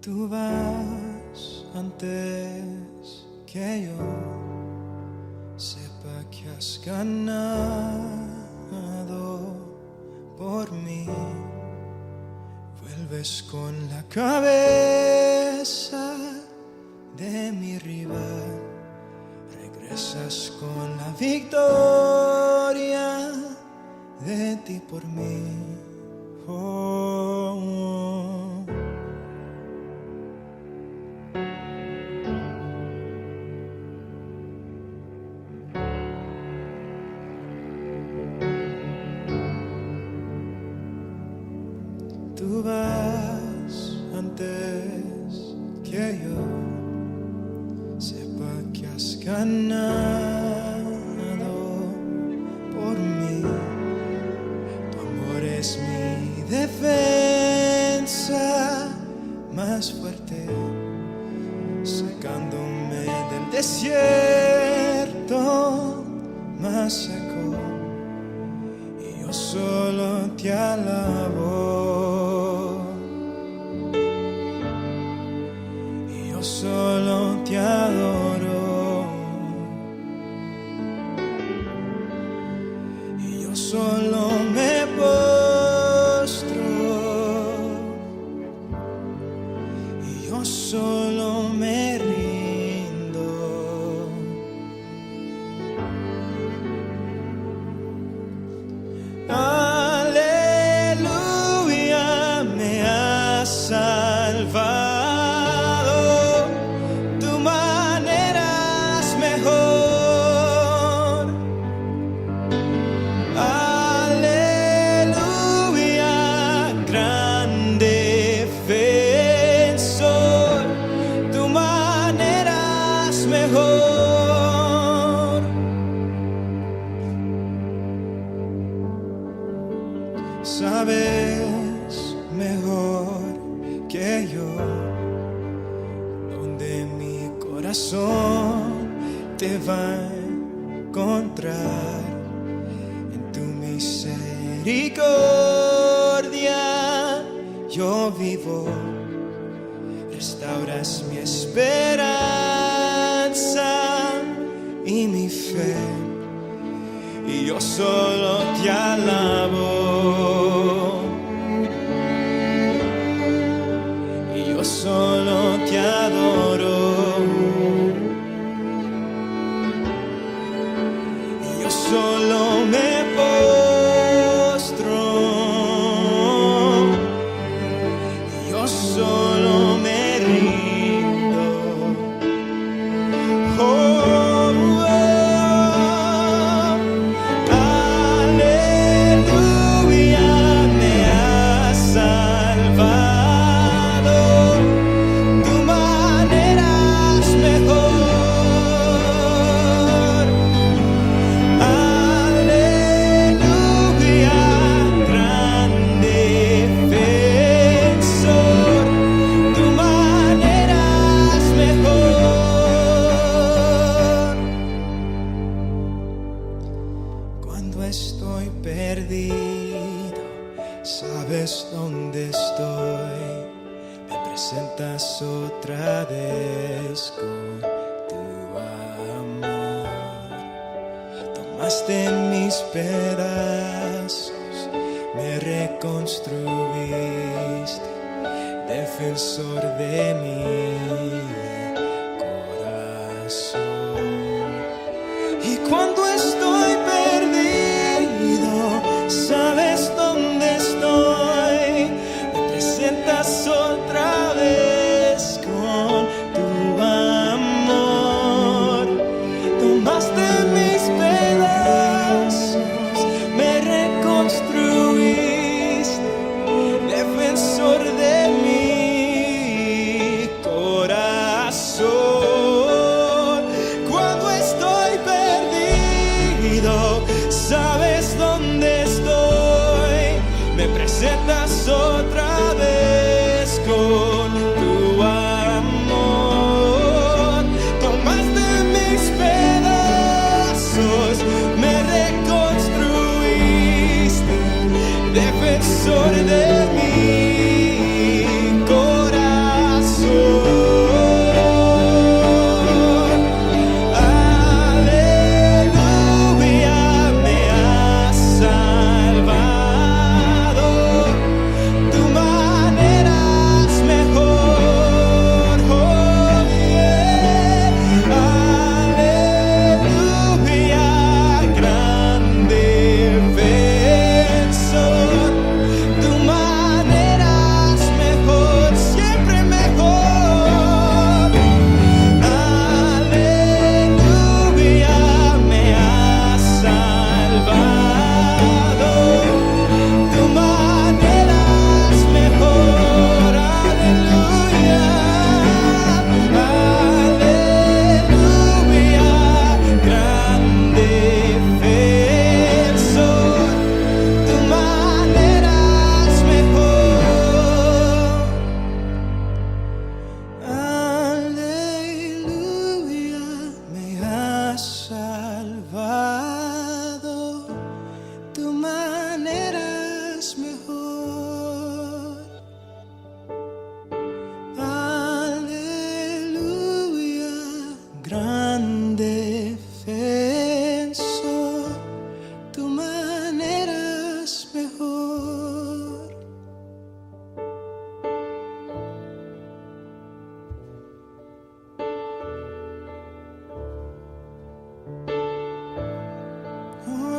Tú vas antes que yo sepa que has ganado por mí. Vuelves con la cabeza de mi rival, regresas con la victoria de ti por mí. Oh, oh. Tú vas antes que yo sepa que has ganado por mí. Tu amor es mi defensa más fuerte, sacándome del desierto más seco, y yo solo te alabo. Solo te adoro, y yo solo me postro, y yo solo me rindo. Aleluya, me has salvado. Sabes mejor que yo donde mi corazón te va a encontrar. En tu misericordia yo vivo, restauras mi esperanza y mi fe, y yo solo te alabo, y yo solo te adoro, y yo solo me postro, y yo solo me rindo. Oh, estoy perdido, sabes dónde estoy, me presentas otra vez con tu amor. Tomaste mis pedazos, me reconstruiste, defensor de mi corazón. Y cuando estoy perdido, sabes dónde estoy, me presentas otra vez con tu amor. Tomaste mis pedazos, me reconstruiste, defensor de mi corazón.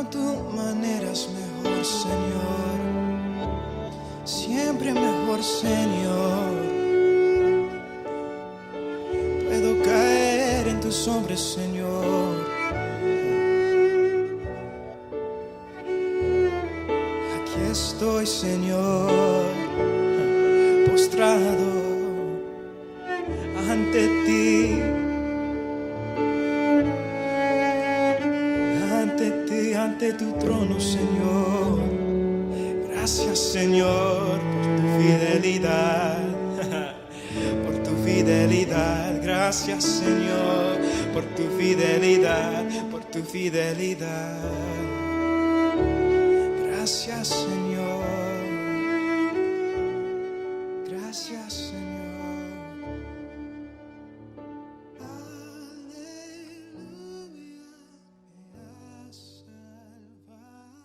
tu manera es mejor, Señor. Siempre mejor, Señor. Puedo caer en tus sombras, Señor. Aquí estoy, Señor, postrado ante ti, ante tu trono, Señor. Gracias, Señor, por tu fidelidad, por tu fidelidad. Gracias, Señor, por tu fidelidad, por tu fidelidad. Gracias, Señor. Gracias, Señor. Aleluya, me has salvado.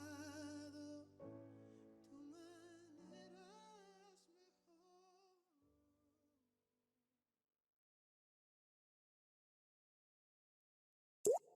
Tu manera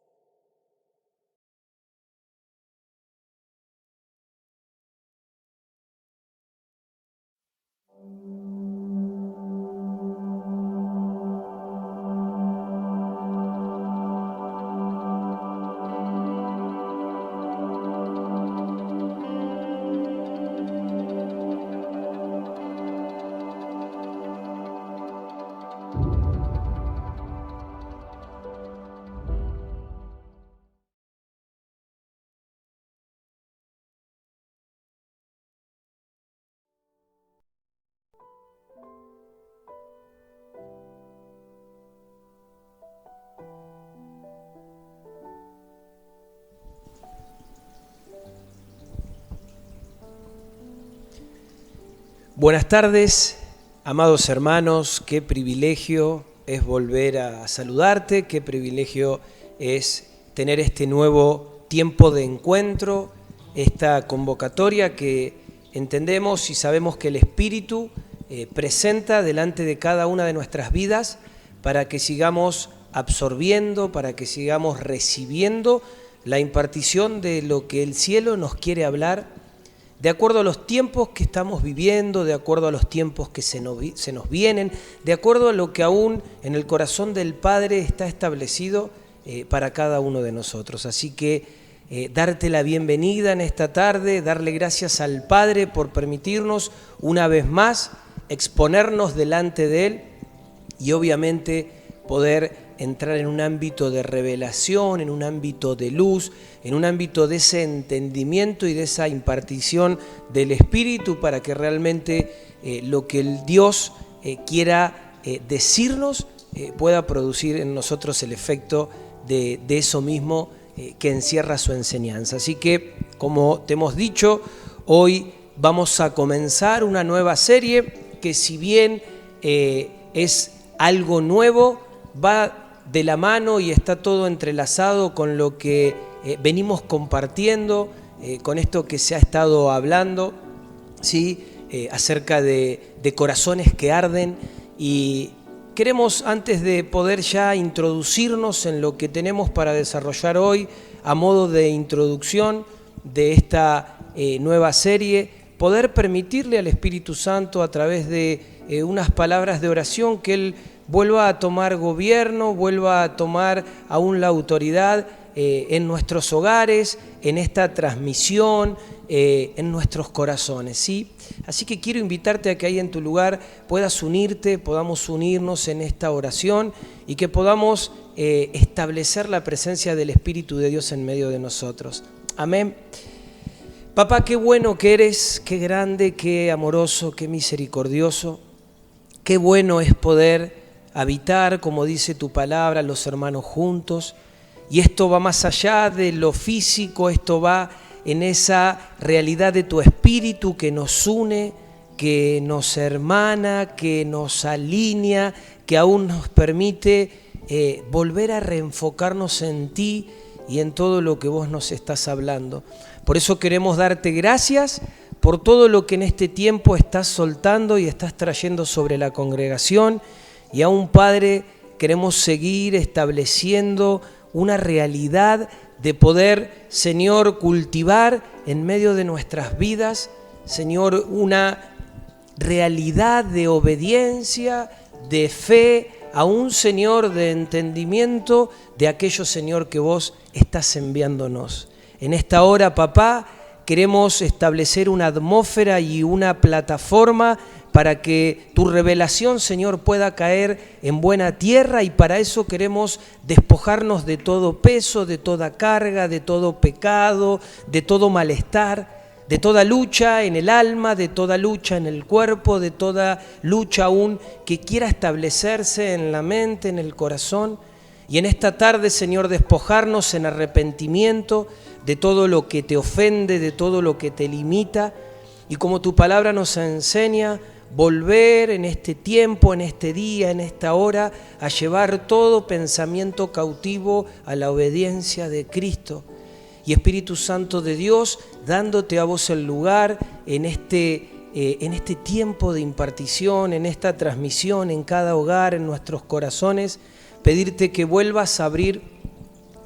Buenas tardes, amados hermanos, qué privilegio es volver a saludarte, qué privilegio es tener este nuevo tiempo de encuentro, esta convocatoria que entendemos y sabemos que el Espíritu presenta delante de cada una de nuestras vidas para que sigamos absorbiendo, para que sigamos recibiendo la impartición de lo que el cielo nos quiere hablar de acuerdo a los tiempos que estamos viviendo, de acuerdo a los tiempos que se nos vienen, de acuerdo a lo que aún en el corazón del Padre está establecido para cada uno de nosotros. Así que darte la bienvenida en esta tarde, darle gracias al Padre por permitirnos una vez más exponernos delante de Él y obviamente poder entrar en un ámbito de revelación, en un ámbito de luz, en un ámbito de ese entendimiento y de esa impartición del Espíritu para que realmente lo que el Dios quiera decirnos pueda producir en nosotros el efecto de eso mismo que encierra su enseñanza. Así que, como te hemos dicho, hoy vamos a comenzar una nueva serie que, si bien es algo nuevo, va de la mano y está todo entrelazado con lo que venimos compartiendo, con esto que se ha estado hablando, ¿sí? Acerca de corazones que arden. Y queremos, antes de poder ya introducirnos en lo que tenemos para desarrollar hoy, a modo de introducción de esta nueva serie, poder permitirle al Espíritu Santo, a través de unas palabras de oración, que Él vuelva a tomar gobierno, vuelva a tomar aún la autoridad en nuestros hogares, en esta transmisión, en nuestros corazones, ¿sí? Así que quiero invitarte a que ahí en tu lugar puedas unirte, podamos unirnos en esta oración y que podamos establecer la presencia del Espíritu de Dios en medio de nosotros. Amén. Papá, qué bueno que eres, qué grande, qué amoroso, qué misericordioso. Qué bueno es poder habitar, como dice tu palabra, los hermanos juntos. Y esto va más allá de lo físico, esto va en esa realidad de tu Espíritu que nos une, que nos hermana, que nos alinea, que aún nos permite volver a reenfocarnos en ti y en todo lo que vos nos estás hablando. Por eso queremos darte gracias por todo lo que en este tiempo estás soltando y estás trayendo sobre la congregación. Y aún, Padre, queremos seguir estableciendo una realidad de poder, Señor, cultivar en medio de nuestras vidas, Señor, una realidad de obediencia, de fe, aún, Señor, de entendimiento de aquello, Señor, que vos estás enviándonos. En esta hora, papá, queremos establecer una atmósfera y una plataforma para que tu revelación, Señor, pueda caer en buena tierra, y para eso queremos despojarnos de todo peso, de toda carga, de todo pecado, de todo malestar, de toda lucha en el alma, de toda lucha en el cuerpo, de toda lucha aún que quiera establecerse en la mente, en el corazón. Y en esta tarde, Señor, despojarnos en arrepentimiento de todo lo que te ofende, de todo lo que te limita, y como tu palabra nos enseña, volver en este tiempo, en este día, en esta hora, a llevar todo pensamiento cautivo a la obediencia de Cristo. Y Espíritu Santo de Dios, dándote a vos el lugar en este tiempo de impartición, en esta transmisión, en cada hogar, en nuestros corazones, pedirte que vuelvas a abrir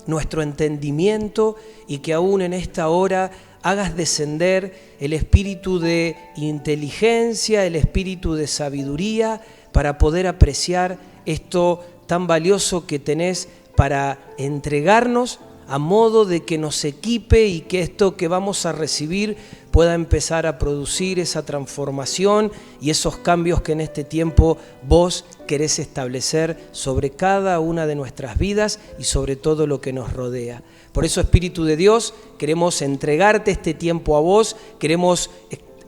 nuestro entendimiento y que aún en esta hora hagas descender el espíritu de inteligencia, el espíritu de sabiduría, para poder apreciar esto tan valioso que tenés para entregarnos, a modo de que nos equipe y que esto que vamos a recibir pueda empezar a producir esa transformación y esos cambios que en este tiempo vos querés establecer sobre cada una de nuestras vidas y sobre todo lo que nos rodea. Por eso, Espíritu de Dios, queremos entregarte este tiempo a vos, queremos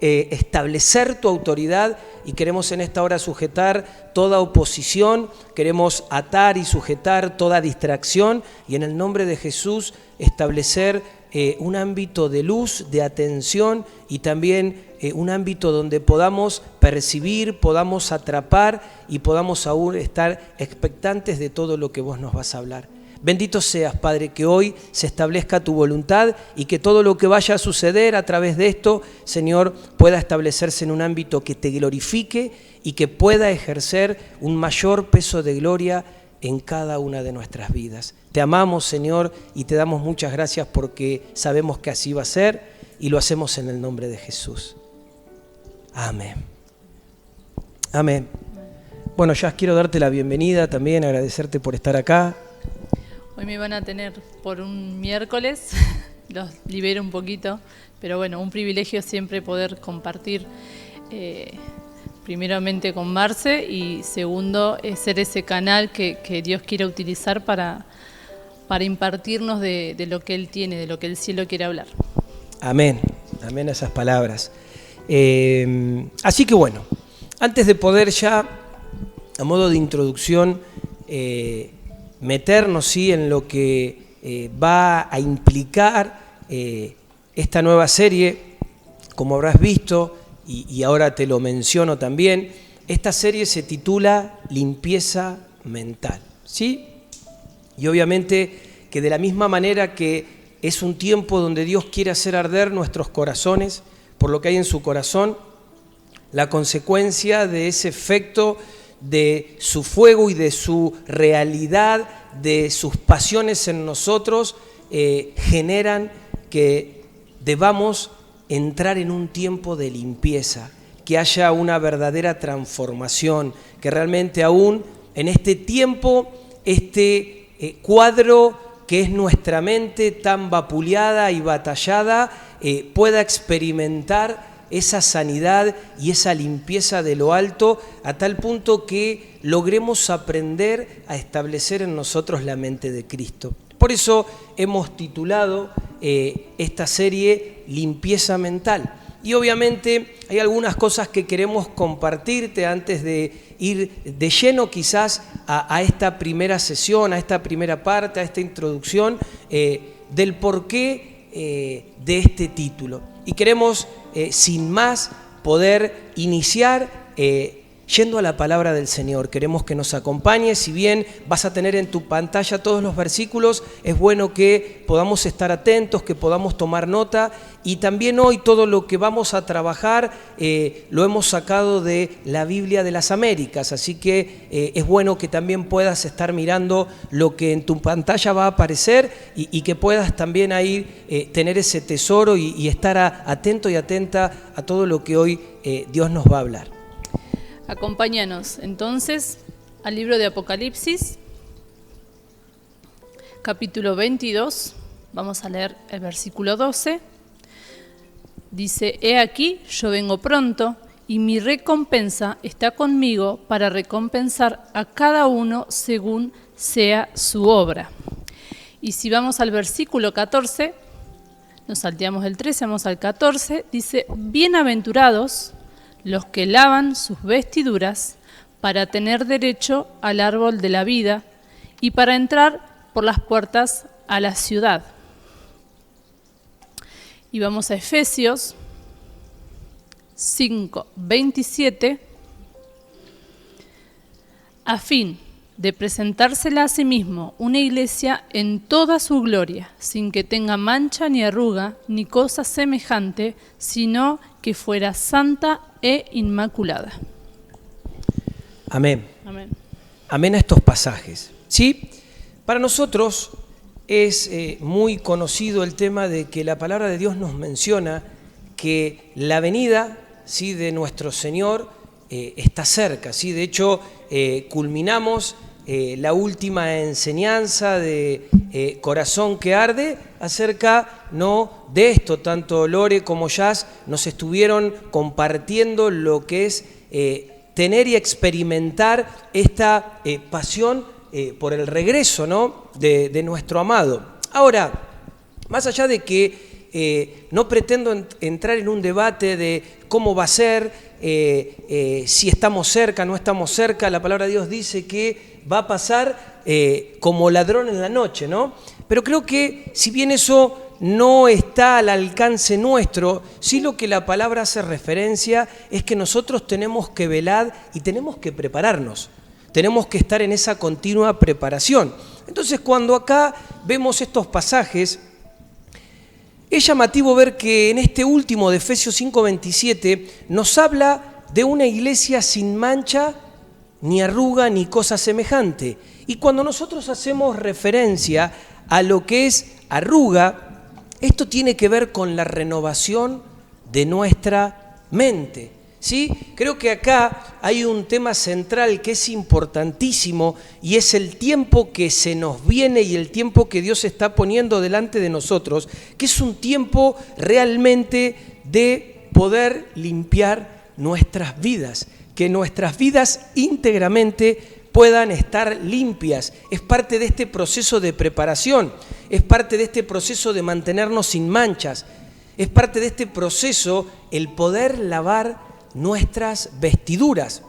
establecer tu autoridad y queremos en esta hora sujetar toda oposición, queremos atar y sujetar toda distracción y en el nombre de Jesús establecer un ámbito de luz, de atención y también un ámbito donde podamos percibir, podamos atrapar y podamos aún estar expectantes de todo lo que vos nos vas a hablar. Bendito seas, Padre, que hoy se establezca tu voluntad y que todo lo que vaya a suceder a través de esto, Señor, pueda establecerse en un ámbito que te glorifique y que pueda ejercer un mayor peso de gloria en cada una de nuestras vidas. Te amamos, Señor, y te damos muchas gracias porque sabemos que así va a ser y lo hacemos en el nombre de Jesús. Amén. Amén. Bueno, ya quiero darte la bienvenida también, agradecerte por estar acá. Hoy me van a tener por un miércoles, los libero un poquito, pero bueno, un privilegio siempre poder compartir, primeramente con Marce y segundo, ser ese canal que Dios quiere utilizar para impartirnos de lo que Él tiene, de lo que el cielo quiere hablar. Amén, amén a esas palabras. Así que bueno, antes de poder ya, a modo de introducción, meternos sí en lo que va a implicar esta nueva serie, como habrás visto, y ahora te lo menciono también, esta serie se titula Limpieza Mental, ¿sí? Y obviamente que de la misma manera que es un tiempo donde Dios quiere hacer arder nuestros corazones por lo que hay en su corazón, la consecuencia de ese efecto de su fuego y de su realidad, de sus pasiones en nosotros, generan que debamos entrar en un tiempo de limpieza, que haya una verdadera transformación, que realmente aún en este tiempo, este cuadro que es nuestra mente tan vapuleada y batallada, pueda experimentar esa sanidad y esa limpieza de lo alto a tal punto que logremos aprender a establecer en nosotros la mente de Cristo. Por eso hemos titulado esta serie Limpieza Mental. Y obviamente hay algunas cosas que queremos compartirte antes de ir de lleno quizás a esta primera sesión, a esta primera parte, a esta introducción del porqué de este título. Y queremos, sin más, poder iniciar yendo a la palabra del Señor. Queremos que nos acompañes. Si bien vas a tener en tu pantalla todos los versículos, es bueno que podamos estar atentos, que podamos tomar nota. Y también hoy todo lo que vamos a trabajar lo hemos sacado de la Biblia de las Américas. Así que es bueno que también puedas estar mirando lo que en tu pantalla va a aparecer y que puedas también ahí tener ese tesoro y estar atento y atenta a todo lo que hoy Dios nos va a hablar. Acompáñanos entonces al libro de Apocalipsis, capítulo 22, vamos a leer el versículo 12. Dice: He aquí, yo vengo pronto, y mi recompensa está conmigo para recompensar a cada uno según sea su obra. Y si vamos al versículo 14, nos salteamos el 13, vamos al 14, dice: Bienaventurados los que lavan sus vestiduras para tener derecho al árbol de la vida y para entrar por las puertas a la ciudad. Y vamos a Efesios 5:27, a fin de presentársela a sí mismo una iglesia en toda su gloria, sin que tenga mancha ni arruga ni cosa semejante, sino que fuera santa e inmaculada. Amén. Amén. Amén a estos pasajes. ¿Sí? Para nosotros es muy conocido el tema de que la palabra de Dios nos menciona que la venida, ¿sí?, de nuestro Señor está cerca. ¿Sí? De hecho, culminamos la última enseñanza de Corazón que Arde acerca de esto. Tanto Lore como Jazz nos estuvieron compartiendo lo que es tener y experimentar esta pasión por el regreso, ¿no?, de nuestro amado. Ahora, más allá de que no pretendo entrar en un debate de cómo va a ser, si estamos cerca, no estamos cerca, la palabra de Dios dice que va a pasar como ladrón en la noche, ¿no? Pero creo que si bien eso no está al alcance nuestro, sí lo que la palabra hace referencia es que nosotros tenemos que velar y tenemos que prepararnos. Tenemos que estar en esa continua preparación. Entonces, cuando acá vemos estos pasajes, es llamativo ver que en este último de Efesios 5:27 nos habla de una iglesia sin mancha, ni arruga, ni cosa semejante. Y cuando nosotros hacemos referencia a lo que es arruga, esto tiene que ver con la renovación de nuestra mente. ¿Sí? Creo que acá hay un tema central que es importantísimo y es el tiempo que se nos viene y el tiempo que Dios está poniendo delante de nosotros, que es un tiempo realmente de poder limpiar nuestras vidas, que nuestras vidas íntegramente puedan estar limpias. Es parte de este proceso de preparación, es parte de este proceso de mantenernos sin manchas, es parte de este proceso el poder lavar nuestras vestiduras.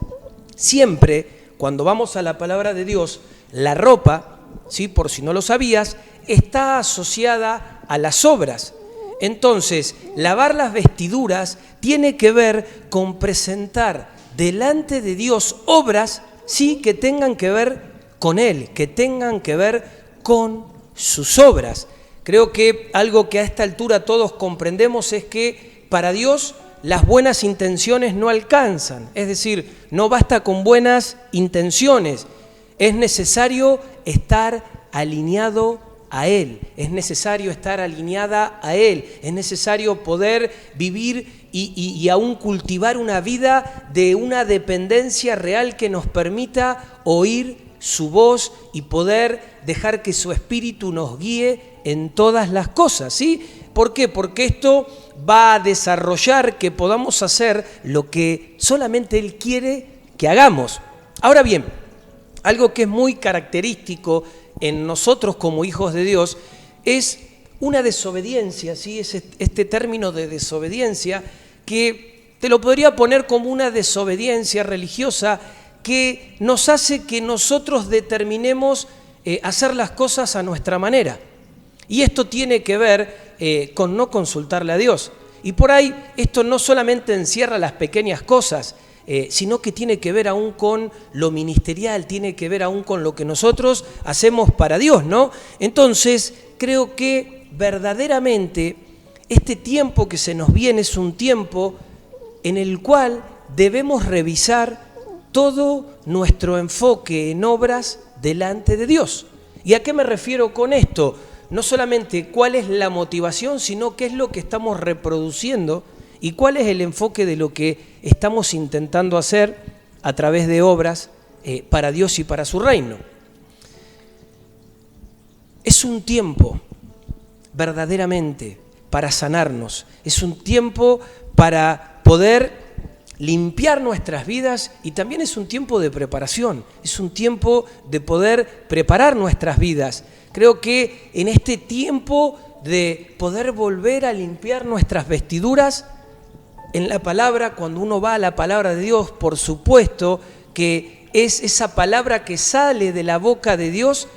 Siempre, cuando vamos a la palabra de Dios, la ropa, ¿sí?, por si no lo sabías, está asociada a las obras. Entonces, lavar las vestiduras tiene que ver con presentar delante de Dios obras, sí, que tengan que ver con Él, que tengan que ver con sus obras. Creo que algo que a esta altura todos comprendemos es que para Dios las buenas intenciones no alcanzan, es decir, no basta con buenas intenciones, es necesario estar alineado a Él, es necesario estar alineada a Él, es necesario poder vivir y aún cultivar una vida de una dependencia real que nos permita oír su voz y poder dejar que su Espíritu nos guíe en todas las cosas, ¿sí? ¿Por qué? Porque esto va a desarrollar que podamos hacer lo que solamente Él quiere que hagamos. Ahora bien, algo que es muy característico en nosotros como hijos de Dios es una desobediencia, ¿sí? Es este término de desobediencia que te lo podría poner como una desobediencia religiosa que nos hace que nosotros determinemos hacer las cosas a nuestra manera. Y esto tiene que ver con no consultarle a Dios. Y por ahí esto no solamente encierra las pequeñas cosas, sino que tiene que ver aún con lo ministerial, tiene que ver aún con lo que nosotros hacemos para Dios, ¿no? Entonces, creo que verdaderamente este tiempo que se nos viene es un tiempo en el cual debemos revisar todo nuestro enfoque en obras delante de Dios. ¿Y a qué me refiero con esto? No solamente cuál es la motivación, sino qué es lo que estamos reproduciendo y cuál es el enfoque de lo que estamos intentando hacer a través de obras para Dios y para su reino. Es un tiempo verdaderamente para sanarnos, es un tiempo para poder limpiar nuestras vidas y también es un tiempo de preparación, es un tiempo de poder preparar nuestras vidas. Creo que en este tiempo de poder volver a limpiar nuestras vestiduras, en la palabra, cuando uno va a la palabra de Dios, por supuesto que es esa palabra que sale de la boca de Dios,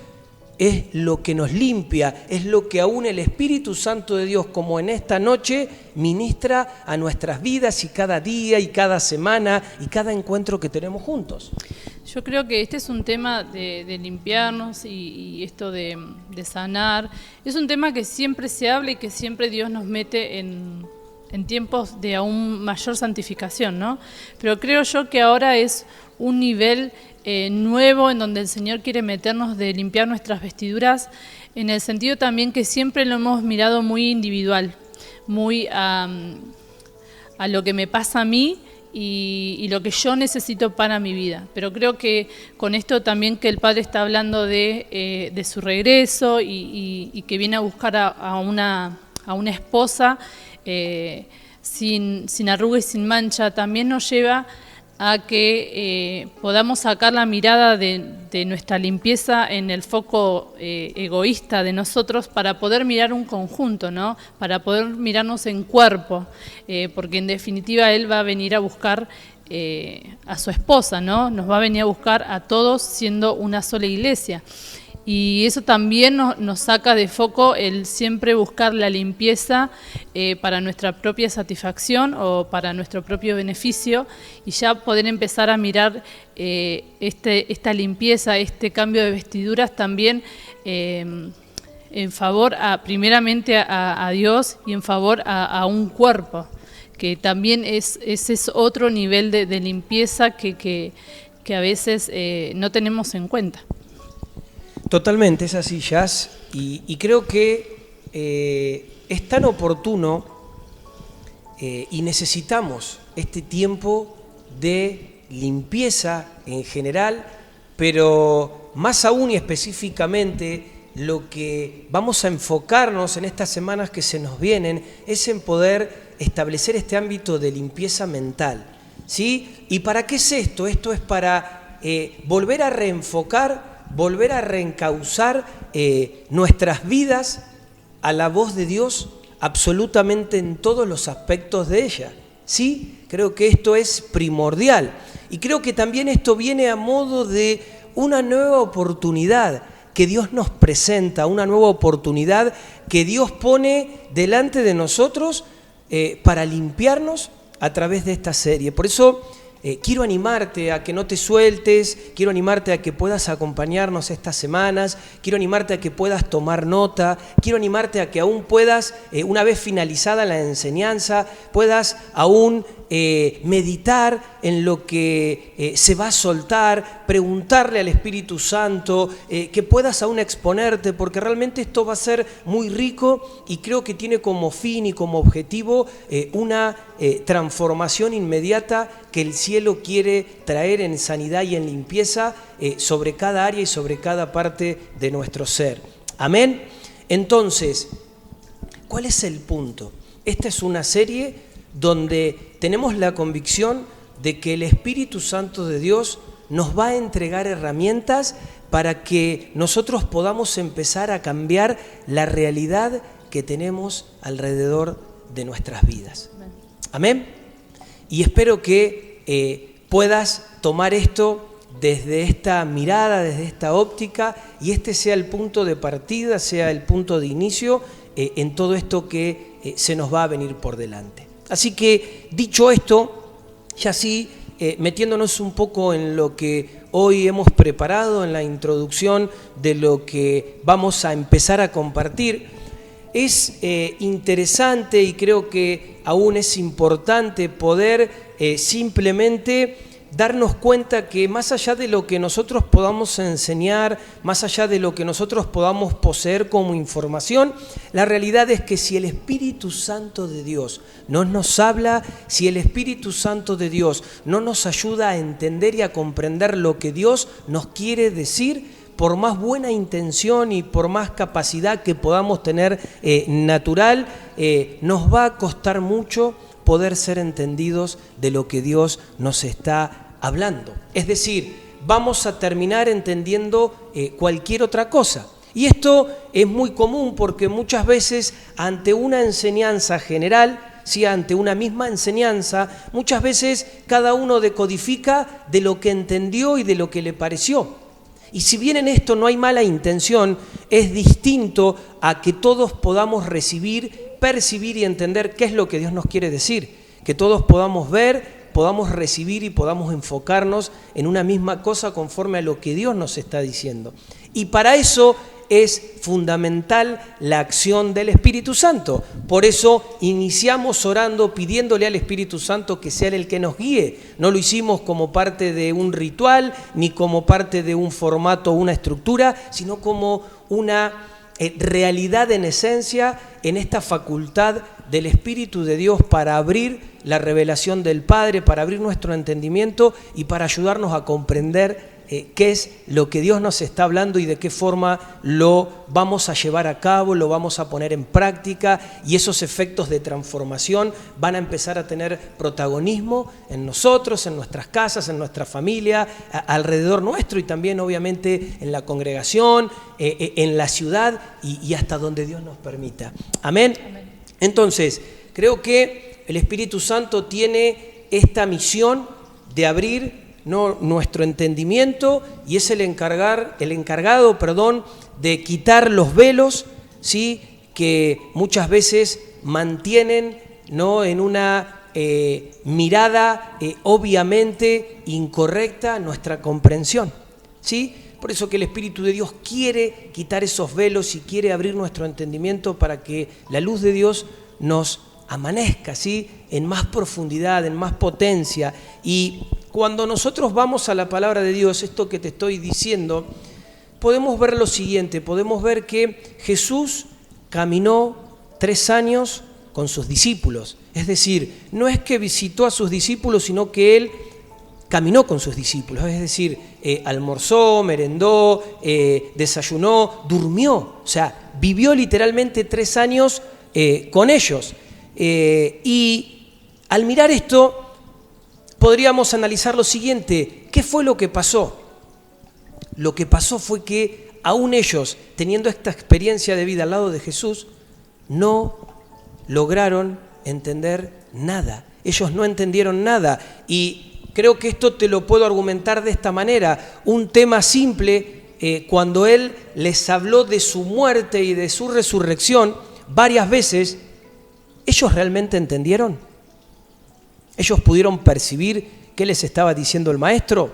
es lo que nos limpia, es lo que aún el Espíritu Santo de Dios, como en esta noche, ministra a nuestras vidas y cada día y cada semana y cada encuentro que tenemos juntos. Yo creo que este es un tema de limpiarnos y esto de sanar. Es un tema que siempre se habla y que siempre Dios nos mete en tiempos de aún mayor santificación, ¿no? Pero creo yo que ahora es un nivel nuevo en donde el Señor quiere meternos de limpiar nuestras vestiduras, en el sentido también que siempre lo hemos mirado muy individual, muy a lo que me pasa a mí y lo que yo necesito para mi vida. Pero creo que con esto también que el Padre está hablando de su regreso y que viene a buscar a una esposa sin arruga y sin mancha, también nos lleva a que podamos sacar la mirada de nuestra limpieza en el foco egoísta de nosotros para poder mirar un conjunto, ¿no? Para poder mirarnos en cuerpo, porque en definitiva Él va a venir a buscar a su esposa, ¿no? Nos va a venir a buscar a todos siendo una sola iglesia. Y eso también nos saca de foco el siempre buscar la limpieza para nuestra propia satisfacción o para nuestro propio beneficio y ya poder empezar a mirar esta limpieza, este cambio de vestiduras también en favor primeramente a Dios y en favor a un cuerpo, que también ese es otro nivel de limpieza que a veces no tenemos en cuenta. Totalmente, es así, Jazz, y creo que es tan oportuno y necesitamos este tiempo de limpieza en general, pero más aún y específicamente lo que vamos a enfocarnos en estas semanas que se nos vienen es en poder establecer este ámbito de limpieza mental, ¿sí? ¿Y para qué es esto? Esto es para volver a reenfocar, volver a reencauzar nuestras vidas a la voz de Dios absolutamente en todos los aspectos de ella. Sí, creo que esto es primordial y creo que también esto viene a modo de una nueva oportunidad que Dios nos presenta, una nueva oportunidad que Dios pone delante de nosotros para limpiarnos a través de esta serie. Por eso quiero animarte a que no te sueltes, quiero animarte a que puedas acompañarnos estas semanas, quiero animarte a que puedas tomar nota, quiero animarte a que aún puedas, una vez finalizada la enseñanza, puedas aún meditar en lo que se va a soltar, preguntarle al Espíritu Santo, que puedas aún exponerte, porque realmente esto va a ser muy rico y creo que tiene como fin y como objetivo una transformación inmediata que el cielo quiere traer en sanidad y en limpieza sobre cada área y sobre cada parte de nuestro ser. Amén. Entonces, ¿cuál es el punto? Esta es una serie donde tenemos la convicción de que el Espíritu Santo de Dios nos va a entregar herramientas para que nosotros podamos empezar a cambiar la realidad que tenemos alrededor de nuestras vidas. Amén. Y espero que puedas tomar esto desde esta mirada, desde esta óptica, y este sea el punto de partida, sea el punto de inicio en todo esto que se nos va a venir por delante. Así que, dicho esto, ya sí, metiéndonos un poco en lo que hoy hemos preparado en la introducción de lo que vamos a empezar a compartir, es interesante y creo que aún es importante poder simplemente darnos cuenta que más allá de lo que nosotros podamos enseñar, más allá de lo que nosotros podamos poseer como información, la realidad es que si el Espíritu Santo de Dios no nos habla, si el Espíritu Santo de Dios no nos ayuda a entender y a comprender lo que Dios nos quiere decir, por más buena intención y por más capacidad que podamos tener natural, nos va a costar mucho poder ser entendidos de lo que Dios nos está hablando. Es decir, vamos a terminar entendiendo cualquier otra cosa. Y esto es muy común porque muchas veces ante una enseñanza general, ¿sí? Ante una misma enseñanza, muchas veces cada uno decodifica de lo que entendió y de lo que le pareció. Y si bien en esto no hay mala intención, es distinto a que todos podamos recibir, percibir y entender qué es lo que Dios nos quiere decir. Que todos podamos ver, podamos recibir y podamos enfocarnos en una misma cosa conforme a lo que Dios nos está diciendo. Y para eso es fundamental la acción del Espíritu Santo. Por eso iniciamos orando, pidiéndole al Espíritu Santo que sea Él el que nos guíe. No lo hicimos como parte de un ritual, ni como parte de un formato o una estructura, sino como una realidad en esencia en esta facultad del Espíritu de Dios para abrir la revelación del Padre, para abrir nuestro entendimiento y para ayudarnos a comprender qué es lo que Dios nos está hablando y de qué forma lo vamos a llevar a cabo, lo vamos a poner en práctica, y esos efectos de transformación van a empezar a tener protagonismo en nosotros, en nuestras casas, en nuestra familia, alrededor nuestro y también obviamente en la congregación, en la ciudad y hasta donde Dios nos permita. Amén. Amén. Entonces, creo que el Espíritu Santo tiene esta misión de abrir nuestro entendimiento y es el encargado de quitar los velos, ¿sí? Que muchas veces mantienen, ¿no? En una mirada obviamente incorrecta nuestra comprensión, ¿sí? Por eso que el Espíritu de Dios quiere quitar esos velos y quiere abrir nuestro entendimiento para que la luz de Dios nos amanezca, ¿sí? En más profundidad, en más potencia. Y cuando nosotros vamos a la palabra de Dios, esto que te estoy diciendo, podemos ver lo siguiente, podemos ver que Jesús caminó 3 años con sus discípulos. Es decir, no es que visitó a sus discípulos, sino que Él caminó con sus discípulos. Es decir, almorzó, merendó, desayunó, durmió. O sea, vivió literalmente 3 años con ellos. Y al mirar esto, podríamos analizar lo siguiente: ¿qué fue lo que pasó? Lo que pasó fue que aún ellos, teniendo esta experiencia de vida al lado de Jesús, no lograron entender nada. Ellos no entendieron nada. Y creo que esto te lo puedo argumentar de esta manera. Un tema simple, cuando Él les habló de su muerte y de su resurrección varias veces, ¿ellos realmente entendieron? ¿Ellos pudieron percibir qué les estaba diciendo el Maestro?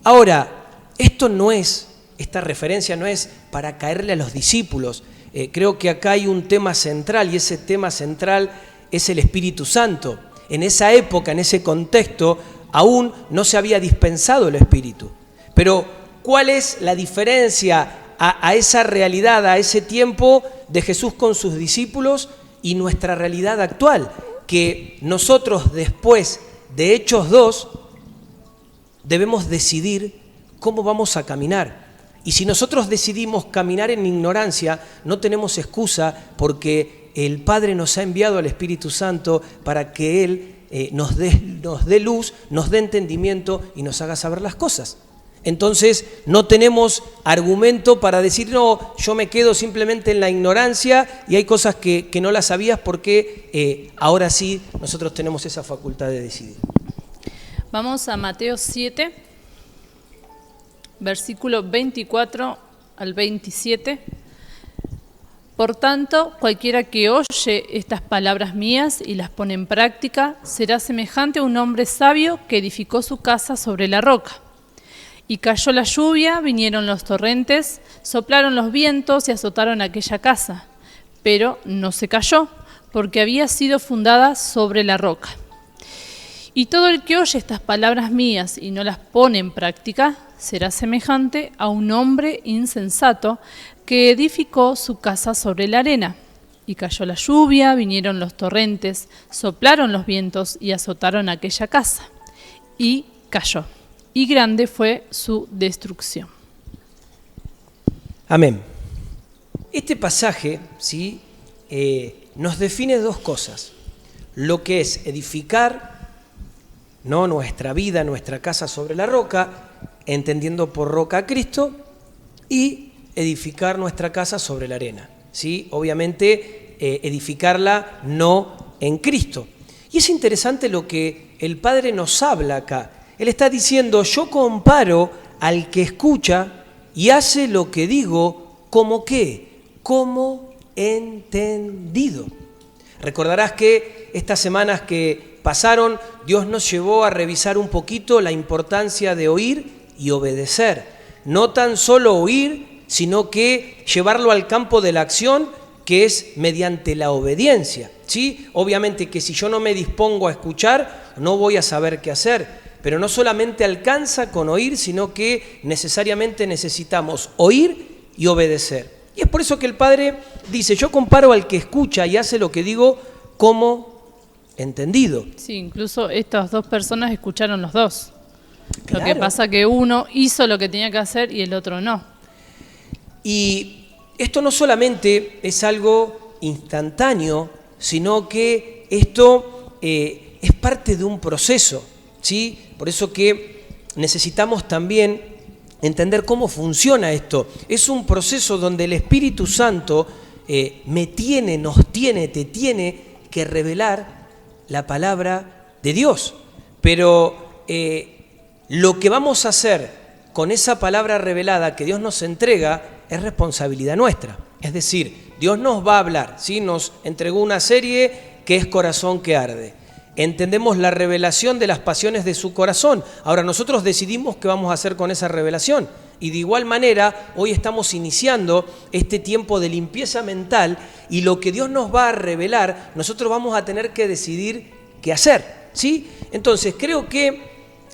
Ahora, esta referencia no es para caerle a los discípulos. Creo que acá hay un tema central y ese tema central es el Espíritu Santo. En esa época, en ese contexto, aún no se había dispensado el Espíritu. Pero, ¿cuál es la diferencia a esa realidad, a ese tiempo de Jesús con sus discípulos y nuestra realidad actual? Que nosotros después de Hechos 2 debemos decidir cómo vamos a caminar. Y si nosotros decidimos caminar en ignorancia, no tenemos excusa porque el Padre nos ha enviado al Espíritu Santo para que Él nos dé luz, nos dé entendimiento y nos haga saber las cosas. Entonces no tenemos argumento para decir, no, yo me quedo simplemente en la ignorancia y hay cosas que no las sabías porque ahora sí nosotros tenemos esa facultad de decidir. Vamos a Mateo 7, versículo 24 al 27. Por tanto, cualquiera que oye estas palabras mías y las pone en práctica, será semejante a un hombre sabio que edificó su casa sobre la roca. Y cayó la lluvia, vinieron los torrentes, soplaron los vientos y azotaron aquella casa. Pero no se cayó, porque había sido fundada sobre la roca. Y todo el que oye estas palabras mías y no las pone en práctica, será semejante a un hombre insensato que edificó su casa sobre la arena. Y cayó la lluvia, vinieron los torrentes, soplaron los vientos y azotaron aquella casa. Y cayó. Y grande fue su destrucción. Amén. Este pasaje, ¿sí? Nos define dos cosas. Lo que es edificar, ¿no?, nuestra vida, nuestra casa sobre la roca, entendiendo por roca a Cristo, y edificar nuestra casa sobre la arena, ¿sí? Obviamente, edificarla no en Cristo. Y es interesante lo que el Padre nos habla acá. Él está diciendo, yo comparo al que escucha y hace lo que digo, ¿como qué? Como entendido. Recordarás que estas semanas que pasaron, Dios nos llevó a revisar un poquito la importancia de oír y obedecer. No tan solo oír, sino que llevarlo al campo de la acción, que es mediante la obediencia, ¿sí? Obviamente que si yo no me dispongo a escuchar, no voy a saber qué hacer, pero no solamente alcanza con oír, sino que necesariamente necesitamos oír y obedecer. Y es por eso que el Padre dice, yo comparo al que escucha y hace lo que digo como entendido. Sí, incluso estas dos personas escucharon los dos. Claro. Lo que pasa que uno hizo lo que tenía que hacer y el otro no. Y esto no solamente es algo instantáneo, sino que esto es parte de un proceso, ¿sí? Por eso que necesitamos también entender cómo funciona esto. Es un proceso donde el Espíritu Santo te tiene que revelar la palabra de Dios. Pero lo que vamos a hacer con esa palabra revelada que Dios nos entrega es responsabilidad nuestra. Es decir, Dios nos va a hablar, ¿sí? Nos entregó una serie que es Corazón que Arde. Entendemos la revelación de las pasiones de su corazón. Ahora nosotros decidimos qué vamos a hacer con esa revelación. Y de igual manera, hoy estamos iniciando este tiempo de limpieza mental y lo que Dios nos va a revelar, nosotros vamos a tener que decidir qué hacer, ¿sí? Entonces, creo que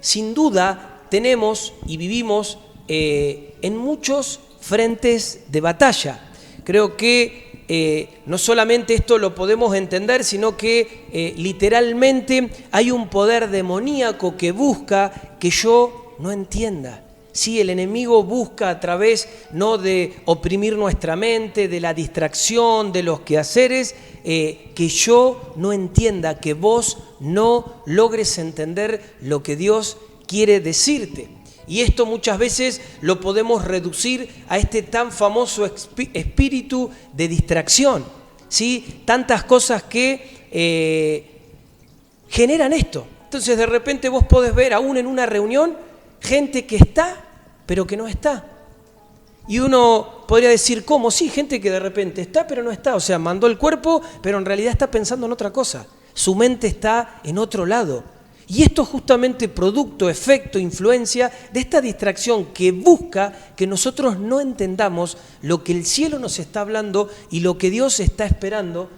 sin duda tenemos y vivimos en muchos frentes de batalla. Creo que no solamente esto lo podemos entender, sino que literalmente hay un poder demoníaco que busca que yo no entienda. Sí, el enemigo busca a través no de oprimir nuestra mente, de la distracción, de los quehaceres, que yo no entienda, que vos no logres entender lo que Dios quiere decirte. Y esto muchas veces lo podemos reducir a este tan famoso espíritu de distracción, ¿sí? Tantas cosas que generan esto. Entonces de repente vos podés ver aún en una reunión gente que está, pero que no está. Y uno podría decir, ¿cómo? Sí, gente que de repente está, pero no está. O sea, mandó el cuerpo, pero en realidad está pensando en otra cosa. Su mente está en otro lado. Y esto es justamente producto, efecto, influencia de esta distracción que busca que nosotros no entendamos lo que el cielo nos está hablando y lo que Dios está esperando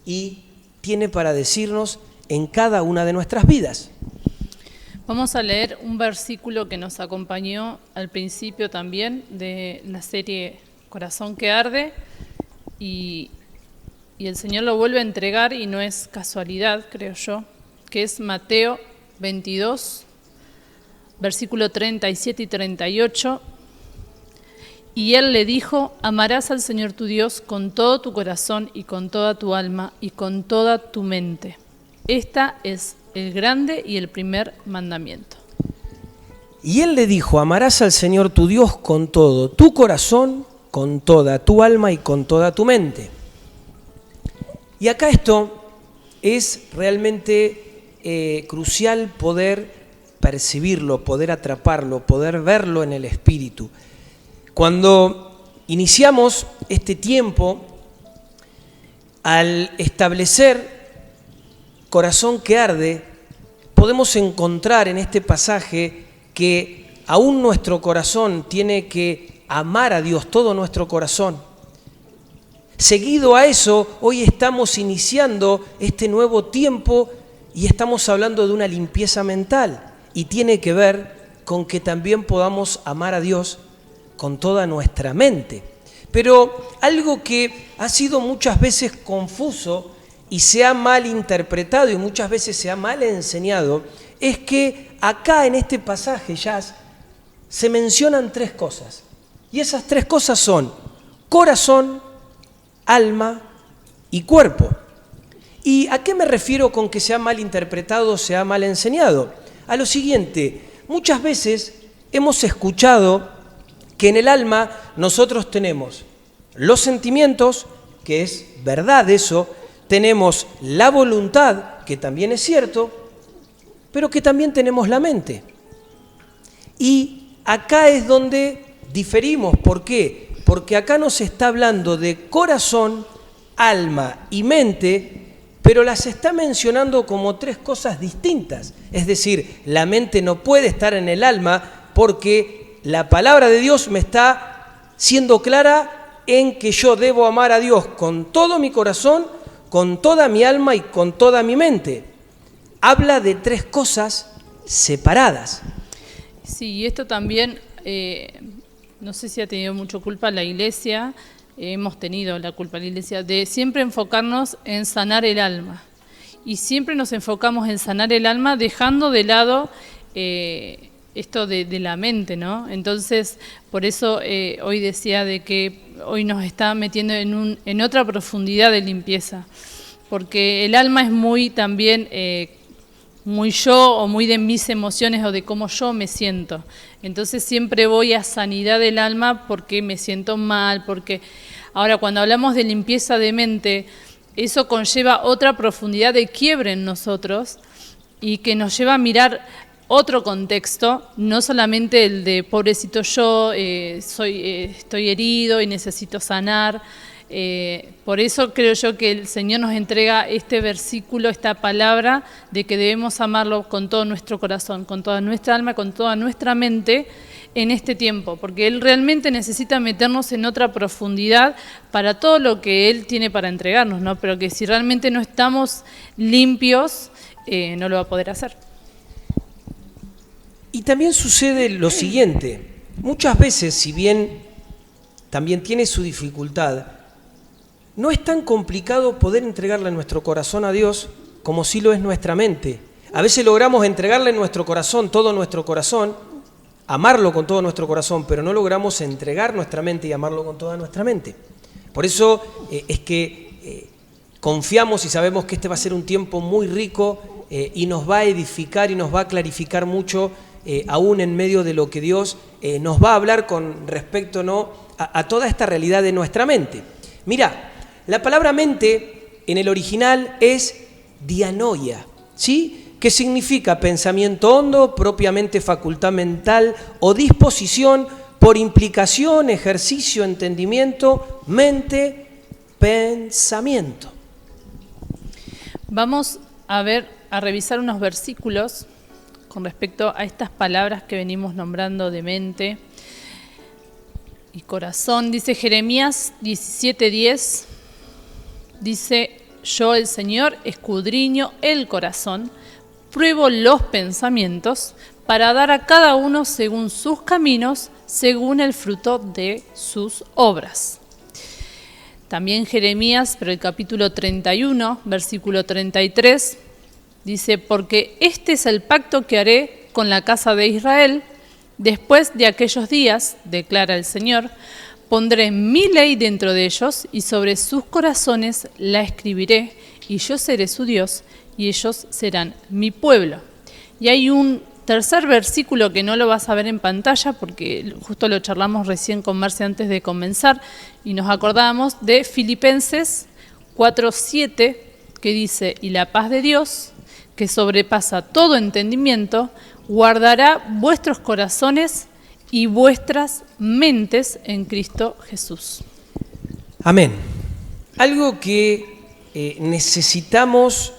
y tiene para decirnos en cada una de nuestras vidas. Vamos a leer un versículo que nos acompañó al principio también de la serie Corazón que Arde y el Señor lo vuelve a entregar y no es casualidad, creo yo, que es Mateo 22, versículo 37 y 38. Y Él le dijo, amarás al Señor tu Dios con todo tu corazón y con toda tu alma y con toda tu mente. Esta es el grande y el primer mandamiento. Y Él le dijo, amarás al Señor tu Dios con todo tu corazón, con toda tu alma y con toda tu mente. Y acá esto es realmente crucial poder percibirlo, poder atraparlo, poder verlo en el espíritu. Cuando iniciamos este tiempo Al establecer corazón que arde, podemos encontrar en este pasaje que aún nuestro corazón tiene que amar a Dios, todo nuestro corazón. Seguido a eso, hoy estamos iniciando este nuevo tiempo y estamos hablando de una limpieza mental y tiene que ver con que también podamos amar a Dios con toda nuestra mente. Pero algo que ha sido muchas veces confuso y se ha mal interpretado y muchas veces se ha mal enseñado es que acá en este pasaje ya se mencionan 3 cosas. Y esas 3 cosas son corazón, alma y cuerpo. ¿Y a qué me refiero con que se ha mal interpretado, se ha mal enseñado? A lo siguiente, muchas veces hemos escuchado que en el alma nosotros tenemos los sentimientos, que es verdad eso, tenemos la voluntad, que también es cierto, pero que también tenemos la mente. Y acá es donde diferimos. ¿Por qué? Porque acá nos está hablando de corazón, alma y mente, pero las está mencionando como 3 cosas distintas. Es decir, la mente no puede estar en el alma porque la palabra de Dios me está siendo clara en que yo debo amar a Dios con todo mi corazón, con toda mi alma y con toda mi mente. Habla de 3 cosas separadas. Sí, y esto también, no sé si ha tenido mucho culpa la Iglesia, hemos tenido la culpa la Iglesia, de siempre enfocarnos en sanar el alma. Y siempre nos enfocamos en sanar el alma dejando de lado esto de la mente, ¿no? Entonces, por eso hoy decía de que hoy nos está metiendo en otra profundidad de limpieza. Porque el alma es muy también... muy yo o muy de mis emociones o de cómo yo me siento. Entonces siempre voy a sanidad del alma porque me siento mal, porque ahora cuando hablamos de limpieza de mente, eso conlleva otra profundidad de quiebre en nosotros y que nos lleva a mirar otro contexto, no solamente el de pobrecito yo, estoy herido y necesito sanar. Por eso creo yo que el Señor nos entrega este versículo, esta palabra de que debemos amarlo con todo nuestro corazón, con toda nuestra alma, con toda nuestra mente en este tiempo, porque Él realmente necesita meternos en otra profundidad para todo lo que Él tiene para entregarnos, ¿no? Pero que si realmente no estamos limpios, no lo va a poder hacer. Y también sucede lo siguiente, muchas veces, si bien también tiene su dificultad, no es tan complicado poder entregarle nuestro corazón a Dios como si lo es nuestra mente. A veces logramos entregarle nuestro corazón, todo nuestro corazón, amarlo con todo nuestro corazón, pero no logramos entregar nuestra mente y amarlo con toda nuestra mente. Por eso es que confiamos y sabemos que este va a ser un tiempo muy rico y nos va a edificar y nos va a clarificar mucho, aún en medio de lo que Dios nos va a hablar con respecto, ¿no?, a toda esta realidad de nuestra mente. Mirá, la palabra mente en el original es dianoia, ¿sí? Que significa pensamiento hondo, propiamente facultad mental o disposición por implicación, ejercicio, entendimiento, mente, pensamiento. Vamos a revisar unos versículos con respecto a estas palabras que venimos nombrando de mente y corazón. Dice Jeremías 17:10, dice: yo, el Señor, escudriño el corazón, pruebo los pensamientos, para dar a cada uno según sus caminos, según el fruto de sus obras. También Jeremías, pero el capítulo 31, versículo 33, dice: porque este es el pacto que haré con la casa de Israel. Después de aquellos días, declara el Señor, pondré mi ley dentro de ellos y sobre sus corazones la escribiré, y yo seré su Dios y ellos serán mi pueblo. Y hay un tercer versículo que no lo vas a ver en pantalla porque justo lo charlamos recién con Marce antes de comenzar y nos acordamos de Filipenses 4:7, que dice: y la paz de Dios, que sobrepasa todo entendimiento, guardará vuestros corazones y vuestras mentes en Cristo Jesús. Amén. Algo que necesitamos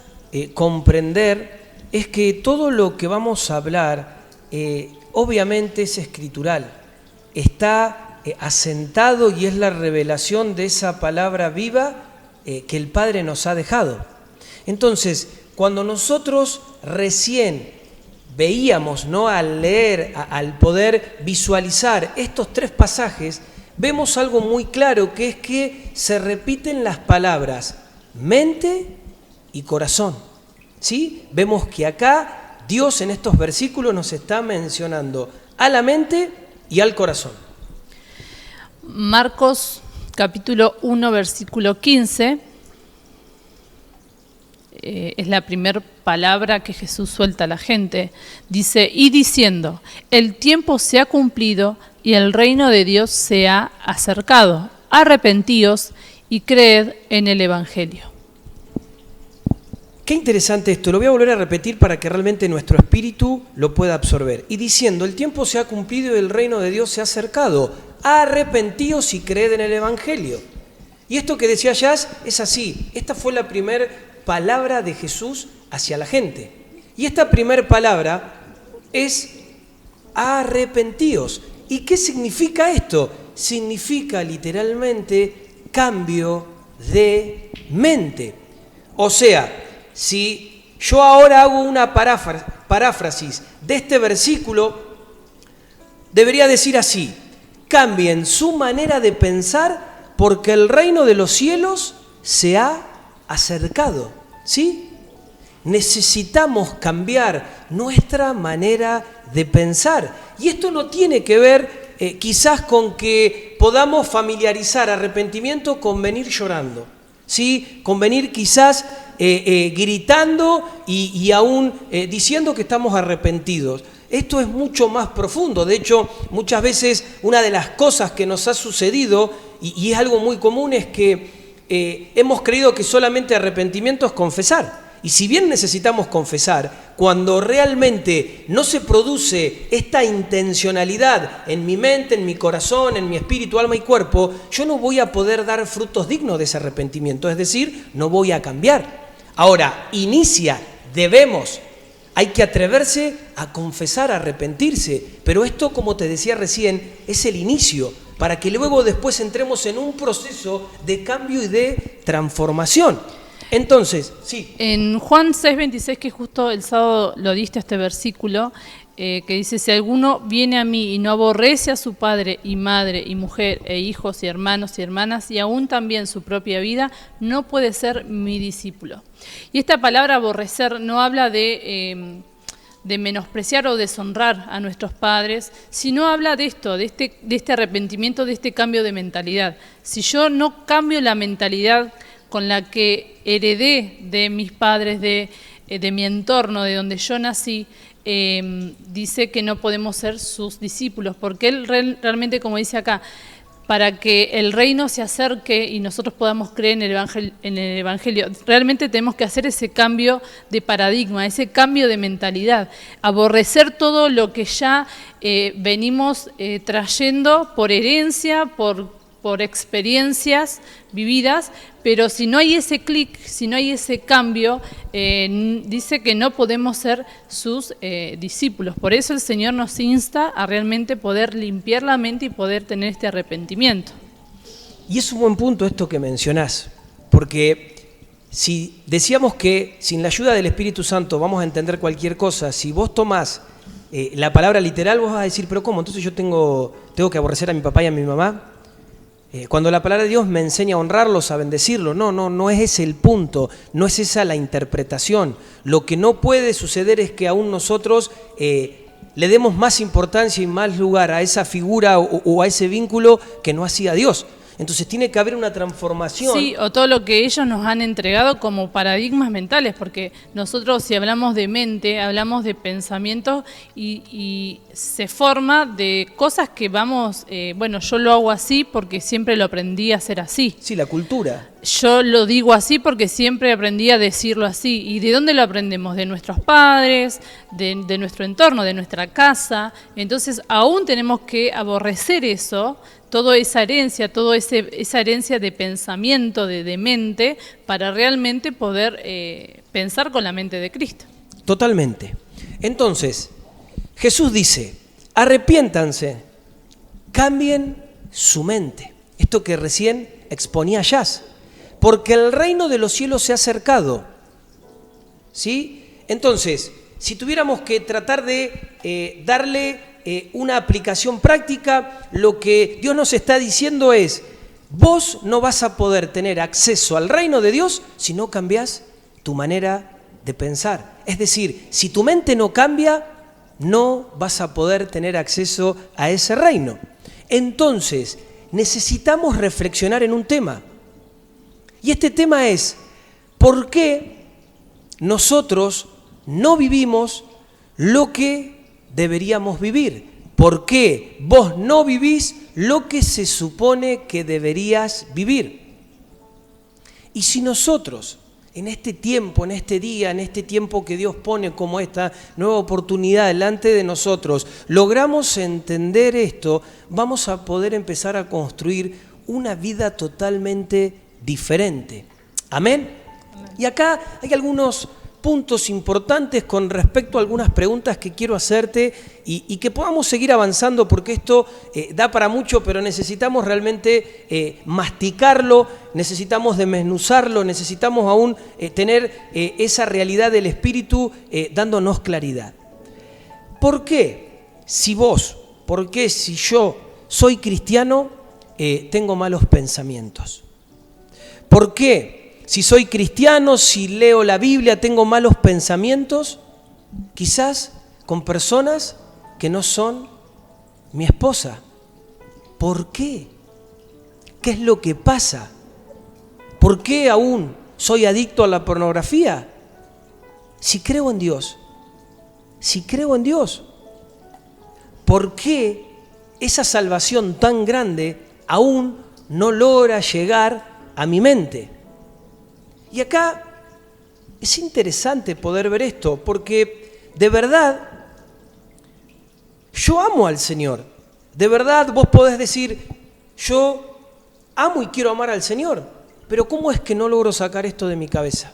comprender es que todo lo que vamos a hablar obviamente es escritural, está asentado y es la revelación de esa palabra viva que el Padre nos ha dejado. Entonces, cuando nosotros recién veíamos, ¿no?, al leer, al poder visualizar estos 3 pasajes, vemos algo muy claro, que es que se repiten las palabras mente y corazón, ¿sí? Vemos que acá Dios en estos versículos nos está mencionando a la mente y al corazón. Marcos capítulo 1, versículo 15, es la primera palabra que Jesús suelta a la gente. Dice, y diciendo, el tiempo se ha cumplido y el reino de Dios se ha acercado. Arrepentíos y creed en el Evangelio. Qué interesante esto, lo voy a volver a repetir para que realmente nuestro espíritu lo pueda absorber. Y diciendo, el tiempo se ha cumplido y el reino de Dios se ha acercado. Arrepentíos y creed en el Evangelio. Y esto que decía Jazz es así. Esta fue la primera palabra de Jesús hacia la gente. Y esta primera palabra es arrepentíos. ¿Y qué significa esto? Significa literalmente cambio de mente. O sea, si yo ahora hago una paráfrasis de este versículo, debería decir así: cambien su manera de pensar porque el reino de los cielos se ha acercado, ¿sí? Necesitamos cambiar nuestra manera de pensar. Y esto no tiene que ver quizás con que podamos familiarizar arrepentimiento con venir llorando, ¿sí? Con venir quizás gritando y aún diciendo que estamos arrepentidos. Esto es mucho más profundo. De hecho, muchas veces una de las cosas que nos ha sucedido, y es algo muy común, es que hemos creído que solamente arrepentimiento es confesar. Y si bien necesitamos confesar, cuando realmente no se produce esta intencionalidad en mi mente, en mi corazón, en mi espíritu, alma y cuerpo, yo no voy a poder dar frutos dignos de ese arrepentimiento, es decir, no voy a cambiar. Ahora, hay que atreverse a confesar, a arrepentirse, pero esto, como te decía recién, es el inicio, para que luego después entremos en un proceso de cambio y de transformación. Entonces, sí. En Juan 6:26, que justo el sábado lo diste este versículo, que dice, si alguno viene a mí y no aborrece a su padre y madre y mujer e hijos y hermanos y hermanas y aún también su propia vida, no puede ser mi discípulo. Y esta palabra aborrecer no habla de menospreciar o deshonrar a nuestros padres, sino habla de esto, de este arrepentimiento, de este cambio de mentalidad. Si yo no cambio la mentalidad con la que heredé de mis padres, de mi entorno, de donde yo nací, dice que no podemos ser sus discípulos, porque él realmente, como dice acá, para que el reino se acerque y nosotros podamos creer en el Evangelio, realmente tenemos que hacer ese cambio de paradigma, ese cambio de mentalidad, aborrecer todo lo que ya venimos trayendo por herencia, por experiencias vividas, pero si no hay ese clic, si no hay ese cambio, dice que no podemos ser sus discípulos. Por eso el Señor nos insta a realmente poder limpiar la mente y poder tener este arrepentimiento. Y es un buen punto esto que mencionás, porque si decíamos que sin la ayuda del Espíritu Santo vamos a entender cualquier cosa, si vos tomás la palabra literal, vos vas a decir, pero ¿cómo? Entonces yo tengo que aborrecer a mi papá y a mi mamá. Cuando la palabra de Dios me enseña a honrarlos, a bendecirlos, no es ese el punto, no es esa la interpretación. Lo que no puede suceder es que aún nosotros le demos más importancia y más lugar a esa figura o a ese vínculo que no hacía Dios. Entonces tiene que haber una transformación. Sí, o todo lo que ellos nos han entregado como paradigmas mentales, porque nosotros, si hablamos de mente, hablamos de pensamientos y se forma de cosas que vamos, yo lo hago así porque siempre lo aprendí a hacer así. Sí, la cultura. Yo lo digo así porque siempre aprendí a decirlo así. ¿Y de dónde lo aprendemos? De nuestros padres, de nuestro entorno, de nuestra casa. Entonces aún tenemos que aborrecer eso, toda esa herencia, esa herencia de pensamiento, de mente, para realmente poder pensar con la mente de Cristo. Totalmente. Entonces, Jesús dice, arrepiéntanse, cambien su mente. Esto que recién exponía Jazz, porque el reino de los cielos se ha acercado. ¿Sí? Entonces, si tuviéramos que tratar de darle una aplicación práctica, lo que Dios nos está diciendo es, vos no vas a poder tener acceso al reino de Dios si no cambiás tu manera de pensar. Es decir, si tu mente no cambia, no vas a poder tener acceso a ese reino. Entonces, necesitamos reflexionar en un tema. Y este tema es, ¿por qué nosotros no vivimos lo que deberíamos vivir? ¿Por qué vos no vivís lo que se supone que deberías vivir? Y si nosotros, en este tiempo, en este día, en este tiempo que Dios pone como esta nueva oportunidad delante de nosotros, logramos entender esto, vamos a poder empezar a construir una vida totalmente diferente. ¿Amén? Y acá hay algunos puntos importantes con respecto a algunas preguntas que quiero hacerte y que podamos seguir avanzando, porque esto da para mucho, pero necesitamos realmente masticarlo, necesitamos desmenuzarlo, necesitamos aún tener esa realidad del Espíritu dándonos claridad. ¿Por qué si yo soy cristiano tengo malos pensamientos? ¿Por qué si soy cristiano, si leo la Biblia, tengo malos pensamientos? Quizás con personas que no son mi esposa. ¿Por qué? ¿Qué es lo que pasa? ¿Por qué aún soy adicto a la pornografía? Si creo en Dios, ¿por qué esa salvación tan grande aún no logra llegar a mi mente? Y acá es interesante poder ver esto, porque de verdad yo amo al Señor. De verdad vos podés decir, yo amo y quiero amar al Señor, pero ¿cómo es que no logro sacar esto de mi cabeza?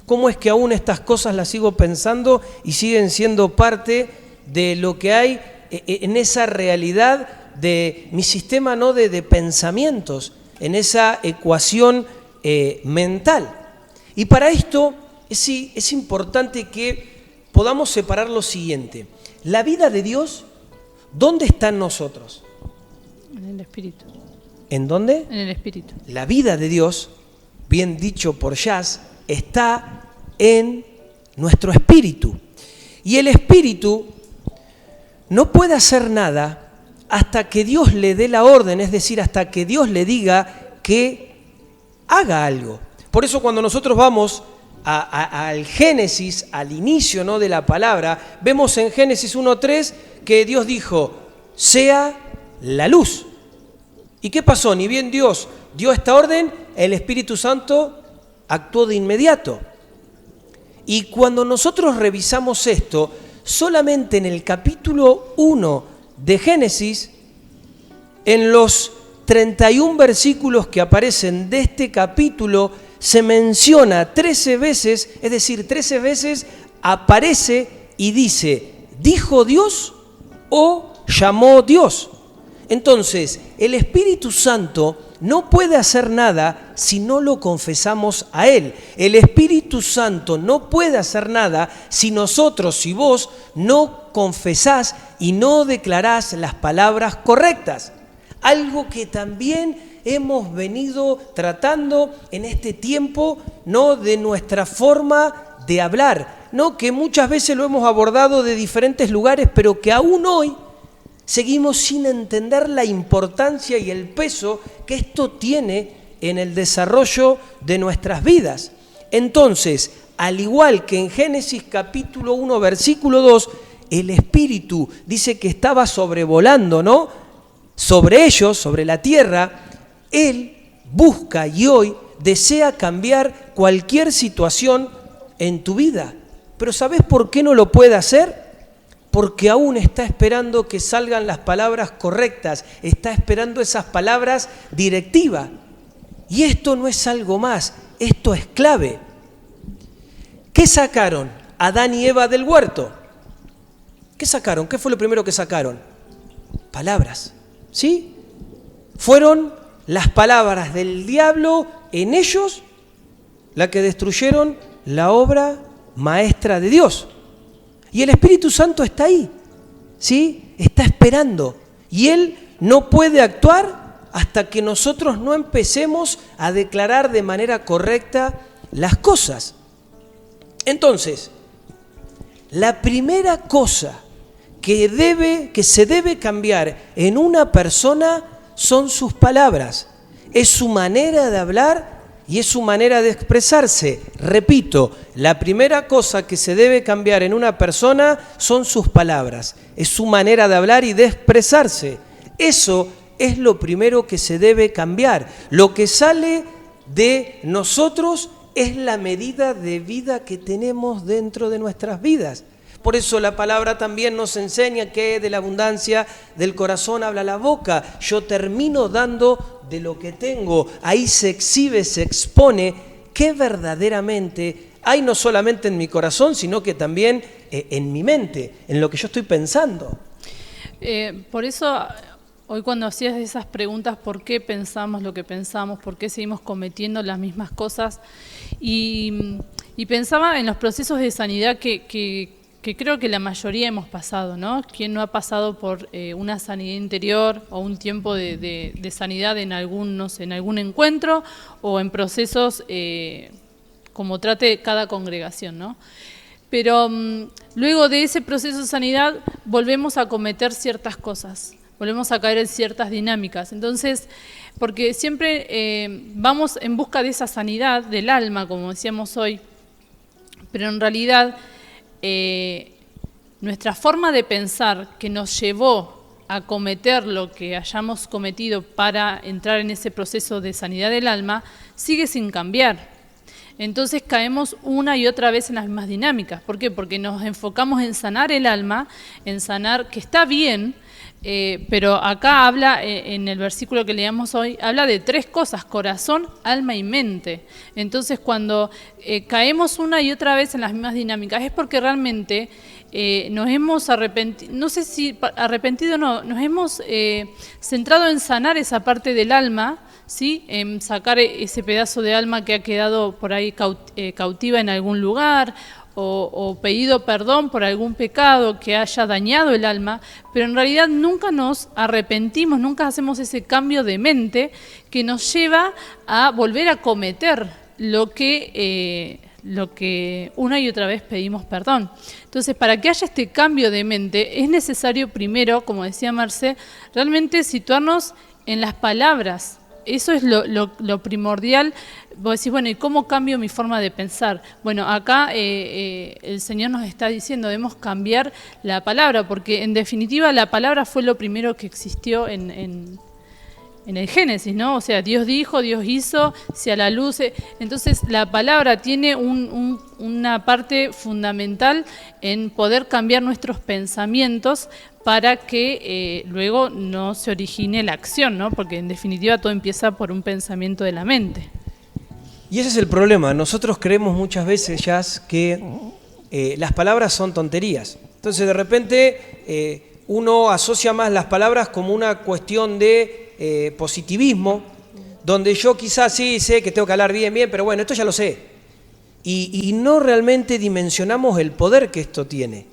¿Cómo es que aún estas cosas las sigo pensando y siguen siendo parte de lo que hay en esa realidad de mi sistema, ¿no?, de pensamientos, en esa ecuación mental? Y para esto es importante que podamos separar lo siguiente. La vida de Dios, ¿dónde está en nosotros? En el Espíritu. ¿En dónde? En el Espíritu. La vida de Dios, bien dicho por Jazz, está en nuestro espíritu. Y el espíritu no puede hacer nada hasta que Dios le dé la orden, es decir, hasta que Dios le diga que haga algo. Por eso cuando nosotros vamos al Génesis, al inicio, ¿no?, de la palabra, vemos en Génesis 1:3 que Dios dijo, sea la luz. ¿Y qué pasó? Ni bien Dios dio esta orden, el Espíritu Santo actuó de inmediato. Y cuando nosotros revisamos esto, solamente en el capítulo 1 de Génesis, en los 31 versículos que aparecen de este capítulo, se menciona 13 veces, es decir, 13 veces aparece y dice, dijo Dios o llamó Dios. Entonces, el Espíritu Santo no puede hacer nada si no lo confesamos a Él. El Espíritu Santo no puede hacer nada si nosotros, si vos no confesás y no declarás las palabras correctas. Algo que también hemos venido tratando en este tiempo, ¿no?, de nuestra forma de hablar, ¿no?, que muchas veces lo hemos abordado de diferentes lugares, pero que aún hoy seguimos sin entender la importancia y el peso que esto tiene en el desarrollo de nuestras vidas. Entonces, al igual que en Génesis capítulo 1, versículo 2, el Espíritu dice que estaba sobrevolando, ¿no?, sobre ellos, sobre la tierra. Él busca y hoy desea cambiar cualquier situación en tu vida. Pero ¿sabés por qué no lo puede hacer? porque aún está esperando que salgan las palabras correctas, está esperando esas palabras directivas. Y esto no es algo más, esto es clave. ¿Qué sacaron Adán y Eva del huerto? ¿Qué sacaron? ¿Qué fue lo primero que sacaron? Palabras, ¿sí? Fueron las palabras del diablo en ellos las que destruyeron la obra maestra de Dios. Y el Espíritu Santo está ahí, ¿sí? Está esperando. Y Él no puede actuar hasta que nosotros no empecemos a declarar de manera correcta las cosas. Entonces, la primera cosa que se debe cambiar en una persona son sus palabras, es su manera de hablar y es su manera de expresarse. Repito, la primera cosa que se debe cambiar en una persona son sus palabras, es su manera de hablar y de expresarse. Eso es lo primero que se debe cambiar. Lo que sale de nosotros es la medida de vida que tenemos dentro de nuestras vidas. Por eso la palabra también nos enseña que de la abundancia del corazón habla la boca. Yo termino dando de lo que tengo. Ahí se exhibe, se expone qué verdaderamente hay no solamente en mi corazón, sino que también en mi mente, en lo que yo estoy pensando. Por eso, hoy cuando hacías esas preguntas, ¿por qué pensamos lo que pensamos? ¿Por qué seguimos cometiendo las mismas cosas? Y pensaba en los procesos de sanidad que creo que la mayoría hemos pasado, ¿no? ¿Quién no ha pasado por una sanidad interior o un tiempo de sanidad en algún, no sé, en algún encuentro o en procesos como trate cada congregación, ¿no? Pero luego de ese proceso de sanidad volvemos a cometer ciertas cosas, volvemos a caer en ciertas dinámicas. Entonces, porque siempre vamos en busca de esa sanidad del alma, como decíamos hoy, pero en realidad nuestra forma de pensar que nos llevó a cometer lo que hayamos cometido para entrar en ese proceso de sanidad del alma sigue sin cambiar. Entonces caemos una y otra vez en las mismas dinámicas. ¿Por qué? Porque nos enfocamos en sanar el alma, en sanar, que está bien, pero acá habla, en el versículo que leíamos hoy, habla de 3 cosas: corazón, alma y mente. Entonces cuando caemos una y otra vez en las mismas dinámicas es porque realmente nos hemos arrepentido, no sé si arrepentido o no, nos hemos centrado en sanar esa parte del alma, ¿sí? En sacar ese pedazo de alma que ha quedado por ahí cautiva en algún lugar, o pedido perdón por algún pecado que haya dañado el alma, pero en realidad nunca nos arrepentimos, nunca hacemos ese cambio de mente que nos lleva a volver a cometer lo que una y otra vez pedimos perdón. Entonces, para que haya este cambio de mente, es necesario primero, como decía Marcé, realmente situarnos en las palabras. Eso es lo primordial. Vos decís, bueno, ¿y cómo cambio mi forma de pensar? Bueno, acá el Señor nos está diciendo, debemos cambiar la palabra, porque en definitiva la palabra fue lo primero que existió en el Génesis, ¿no? O sea, Dios dijo, Dios hizo, sea la luz. Entonces, la palabra tiene una parte fundamental en poder cambiar nuestros pensamientos para que luego no se origine la acción, ¿no? Porque en definitiva todo empieza por un pensamiento de la mente. Y ese es el problema. Nosotros creemos muchas veces, Jazz, que las palabras son tonterías. Entonces, de repente, uno asocia más las palabras como una cuestión de positivismo, donde yo quizás sí sé que tengo que hablar bien, pero bueno, esto ya lo sé. Y no realmente dimensionamos el poder que esto tiene,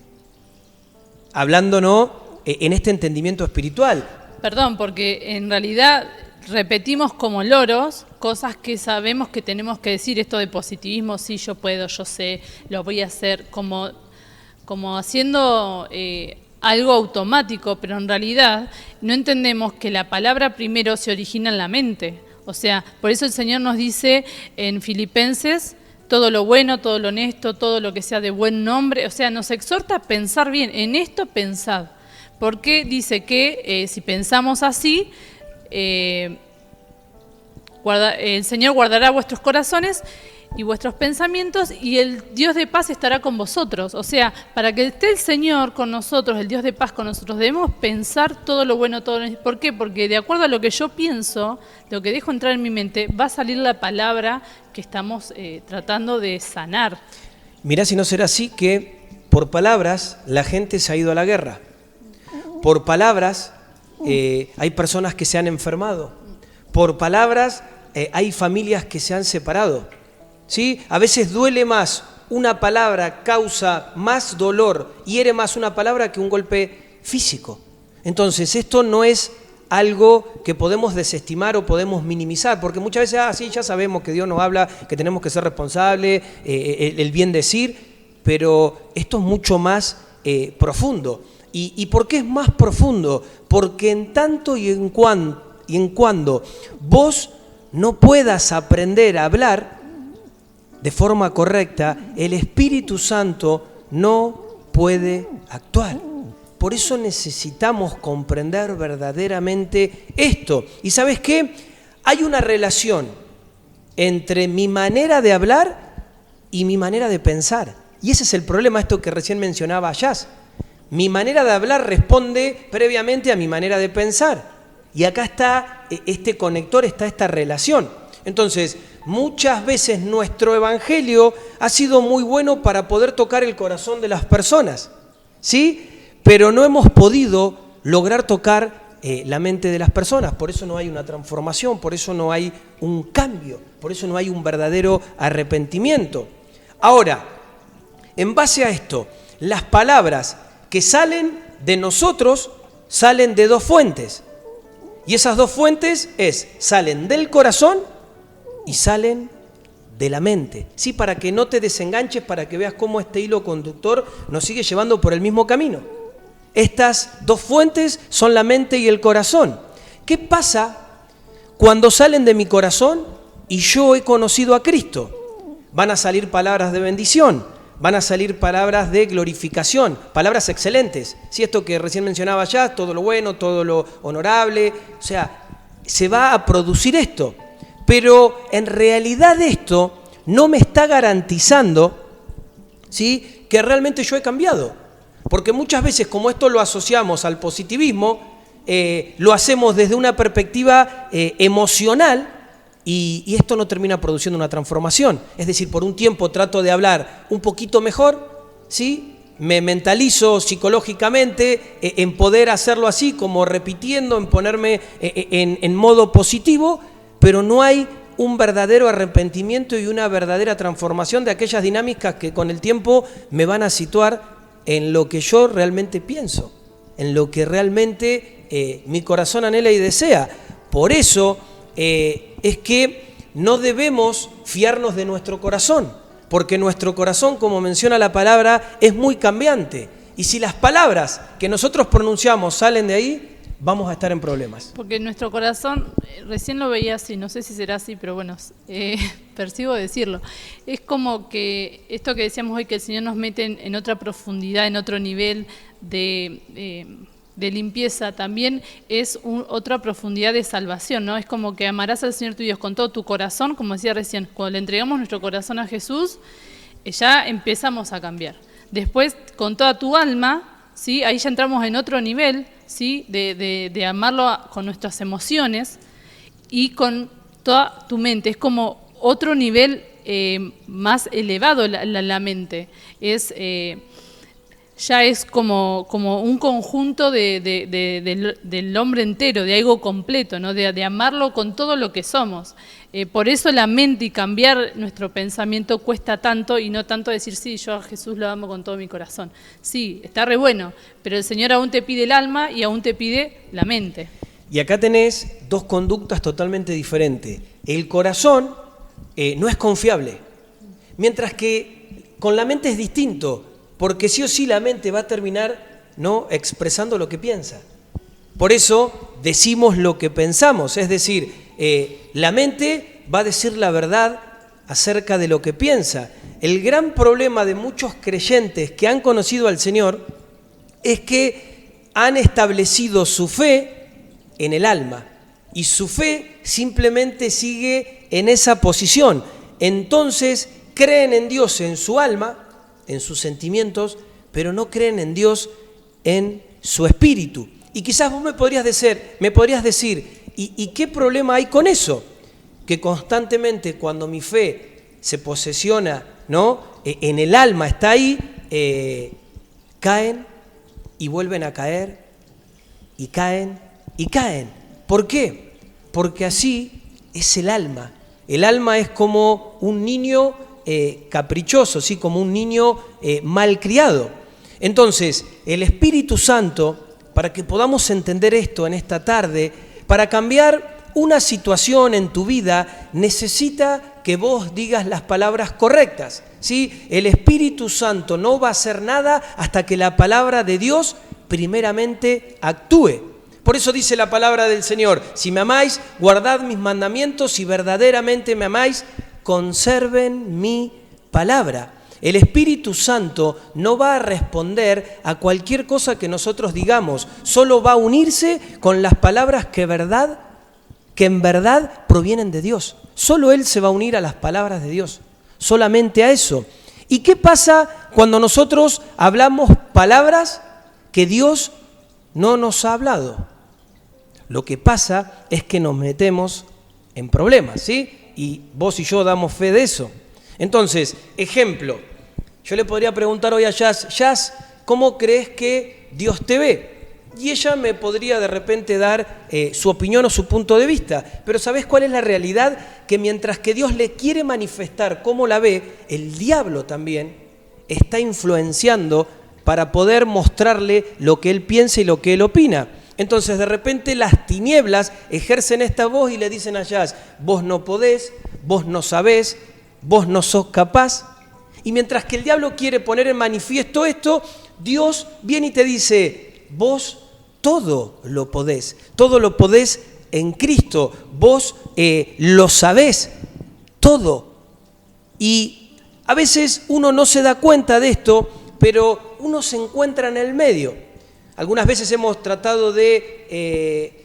hablándonos en este entendimiento espiritual. Perdón, porque en realidad repetimos como loros cosas que sabemos que tenemos que decir. Esto de positivismo, sí, yo puedo, yo sé, lo voy a hacer, como haciendo algo automático, pero en realidad no entendemos que la palabra primero se origina en la mente. O sea, por eso el Señor nos dice en Filipenses, todo lo bueno, todo lo honesto, todo lo que sea de buen nombre, o sea, nos exhorta a pensar bien, en esto pensad. Porque dice que si pensamos así, el Señor guardará vuestros corazones y vuestros pensamientos, y el Dios de paz estará con vosotros. O sea, para que esté el Señor con nosotros, el Dios de paz con nosotros, debemos pensar todo lo bueno, todo lo... ¿Por qué? Porque de acuerdo a lo que yo pienso, lo que dejo entrar en mi mente, va a salir la palabra que estamos tratando de sanar. Mirá si no será así que por palabras la gente se ha ido a la guerra. Por palabras hay personas que se han enfermado. Por palabras hay familias que se han separado. ¿Sí? A veces duele más, una palabra causa más dolor, hiere más una palabra que un golpe físico. Entonces esto no es algo que podemos desestimar o podemos minimizar, porque muchas veces, sí, ya sabemos que Dios nos habla, que tenemos que ser responsables, el bien decir, pero esto es mucho más profundo. ¿Y por qué es más profundo? Porque en tanto y en cuando vos no puedas aprender a hablar de forma correcta, el Espíritu Santo no puede actuar. Por eso necesitamos comprender verdaderamente esto. ¿Y sabes qué? Hay una relación entre mi manera de hablar y mi manera de pensar. Y ese es el problema, esto que recién mencionaba Jazz. Mi manera de hablar responde previamente a mi manera de pensar. Y acá está este conector, está esta relación. Entonces, muchas veces nuestro evangelio ha sido muy bueno para poder tocar el corazón de las personas, ¿sí? Pero no hemos podido lograr tocar la mente de las personas. Por eso no hay una transformación, por eso no hay un cambio, por eso no hay un verdadero arrepentimiento. Ahora, en base a esto, las palabras que salen de nosotros salen de dos fuentes. Y esas dos fuentes salen del corazón y salen de la mente. Sí, para que no te desenganches, para que veas cómo este hilo conductor nos sigue llevando por el mismo camino. Estas dos fuentes son la mente y el corazón. ¿Qué pasa cuando salen de mi corazón y yo he conocido a Cristo? Van a salir palabras de bendición, van a salir palabras de glorificación, palabras excelentes. Sí, esto que recién mencionaba ya, todo lo bueno, todo lo honorable, o sea, se va a producir esto. Pero en realidad esto no me está garantizando, ¿sí?, que realmente yo he cambiado. Porque muchas veces, como esto lo asociamos al positivismo, lo hacemos desde una perspectiva emocional y esto no termina produciendo una transformación. Es decir, por un tiempo trato de hablar un poquito mejor, ¿sí? Me mentalizo psicológicamente en poder hacerlo así, como repitiendo, en ponerme en modo positivo, pero no hay un verdadero arrepentimiento y una verdadera transformación de aquellas dinámicas que con el tiempo me van a situar en lo que yo realmente pienso, en lo que realmente mi corazón anhela y desea. Por eso es que no debemos fiarnos de nuestro corazón, porque nuestro corazón, como menciona la palabra, es muy cambiante. Y si las palabras que nosotros pronunciamos salen de ahí, vamos a estar en problemas. Porque nuestro corazón, recién lo veía así, no sé si será así, pero bueno, percibo decirlo. Es como que esto que decíamos hoy, que el Señor nos mete en otra profundidad, en otro nivel de limpieza, también es otra profundidad de salvación, ¿no? Es como que amarás al Señor tu Dios con todo tu corazón, como decía recién, cuando le entregamos nuestro corazón a Jesús, ya empezamos a cambiar. Después, con toda tu alma, ¿sí?, ahí ya entramos en otro nivel, ¿sí?, de amarlo con nuestras emociones y con toda tu mente. Es como otro nivel más elevado la mente. Ya es como un conjunto del hombre entero, de algo completo, ¿no?, de amarlo con todo lo que somos. Por eso la mente y cambiar nuestro pensamiento cuesta tanto, y no tanto decir, sí, yo a Jesús lo amo con todo mi corazón. Sí, está re bueno, pero el Señor aún te pide el alma y aún te pide la mente. Y acá tenés dos conductas totalmente diferentes. El corazón no es confiable, mientras que con la mente es distinto, porque sí o sí la mente va a terminar, ¿no?, expresando lo que piensa. Por eso decimos lo que pensamos, es decir, la mente va a decir la verdad acerca de lo que piensa. El gran problema de muchos creyentes que han conocido al Señor es que han establecido su fe en el alma y su fe simplemente sigue en esa posición. entonces creen en Dios en su alma, en sus sentimientos, pero no creen en Dios en su espíritu. Y quizás vos me podrías decir, ¿y qué problema hay con eso? Que constantemente cuando mi fe se posesiona, ¿no?, en el alma, está ahí, caen y vuelven a caer, y caen y caen. ¿Por qué? Porque así es el alma. El alma es como un niño caprichoso, ¿sí?, como un niño malcriado. Entonces, el Espíritu Santo, para que podamos entender esto en esta tarde, para cambiar una situación en tu vida, necesita que vos digas las palabras correctas, ¿sí? El Espíritu Santo no va a hacer nada hasta que la palabra de Dios primeramente actúe. Por eso dice la palabra del Señor: si me amáis, guardad mis mandamientos, si verdaderamente me amáis, conserven mi palabra. El Espíritu Santo no va a responder a cualquier cosa que nosotros digamos, solo va a unirse con las palabras que en verdad provienen de Dios. Solo Él se va a unir a las palabras de Dios, solamente a eso. ¿Y qué pasa cuando nosotros hablamos palabras que Dios no nos ha hablado? Lo que pasa es que nos metemos en problemas, ¿sí? Y vos y yo damos fe de eso. Entonces, ejemplo, yo le podría preguntar hoy a Jazz, ¿cómo crees que Dios te ve? Y ella me podría de repente dar su opinión o su punto de vista. Pero ¿sabés cuál es la realidad? Que mientras que Dios le quiere manifestar cómo la ve, el diablo también está influenciando para poder mostrarle lo que él piensa y lo que él opina. Entonces de repente las tinieblas ejercen esta voz y le dicen a Jazz: vos no podés, vos no sabés, vos no sos capaz. Y mientras que el diablo quiere poner en manifiesto esto, Dios viene y te dice: vos todo lo podés en Cristo, vos lo sabés todo. Y a veces uno no se da cuenta de esto, pero uno se encuentra en el medio. Algunas veces hemos tratado de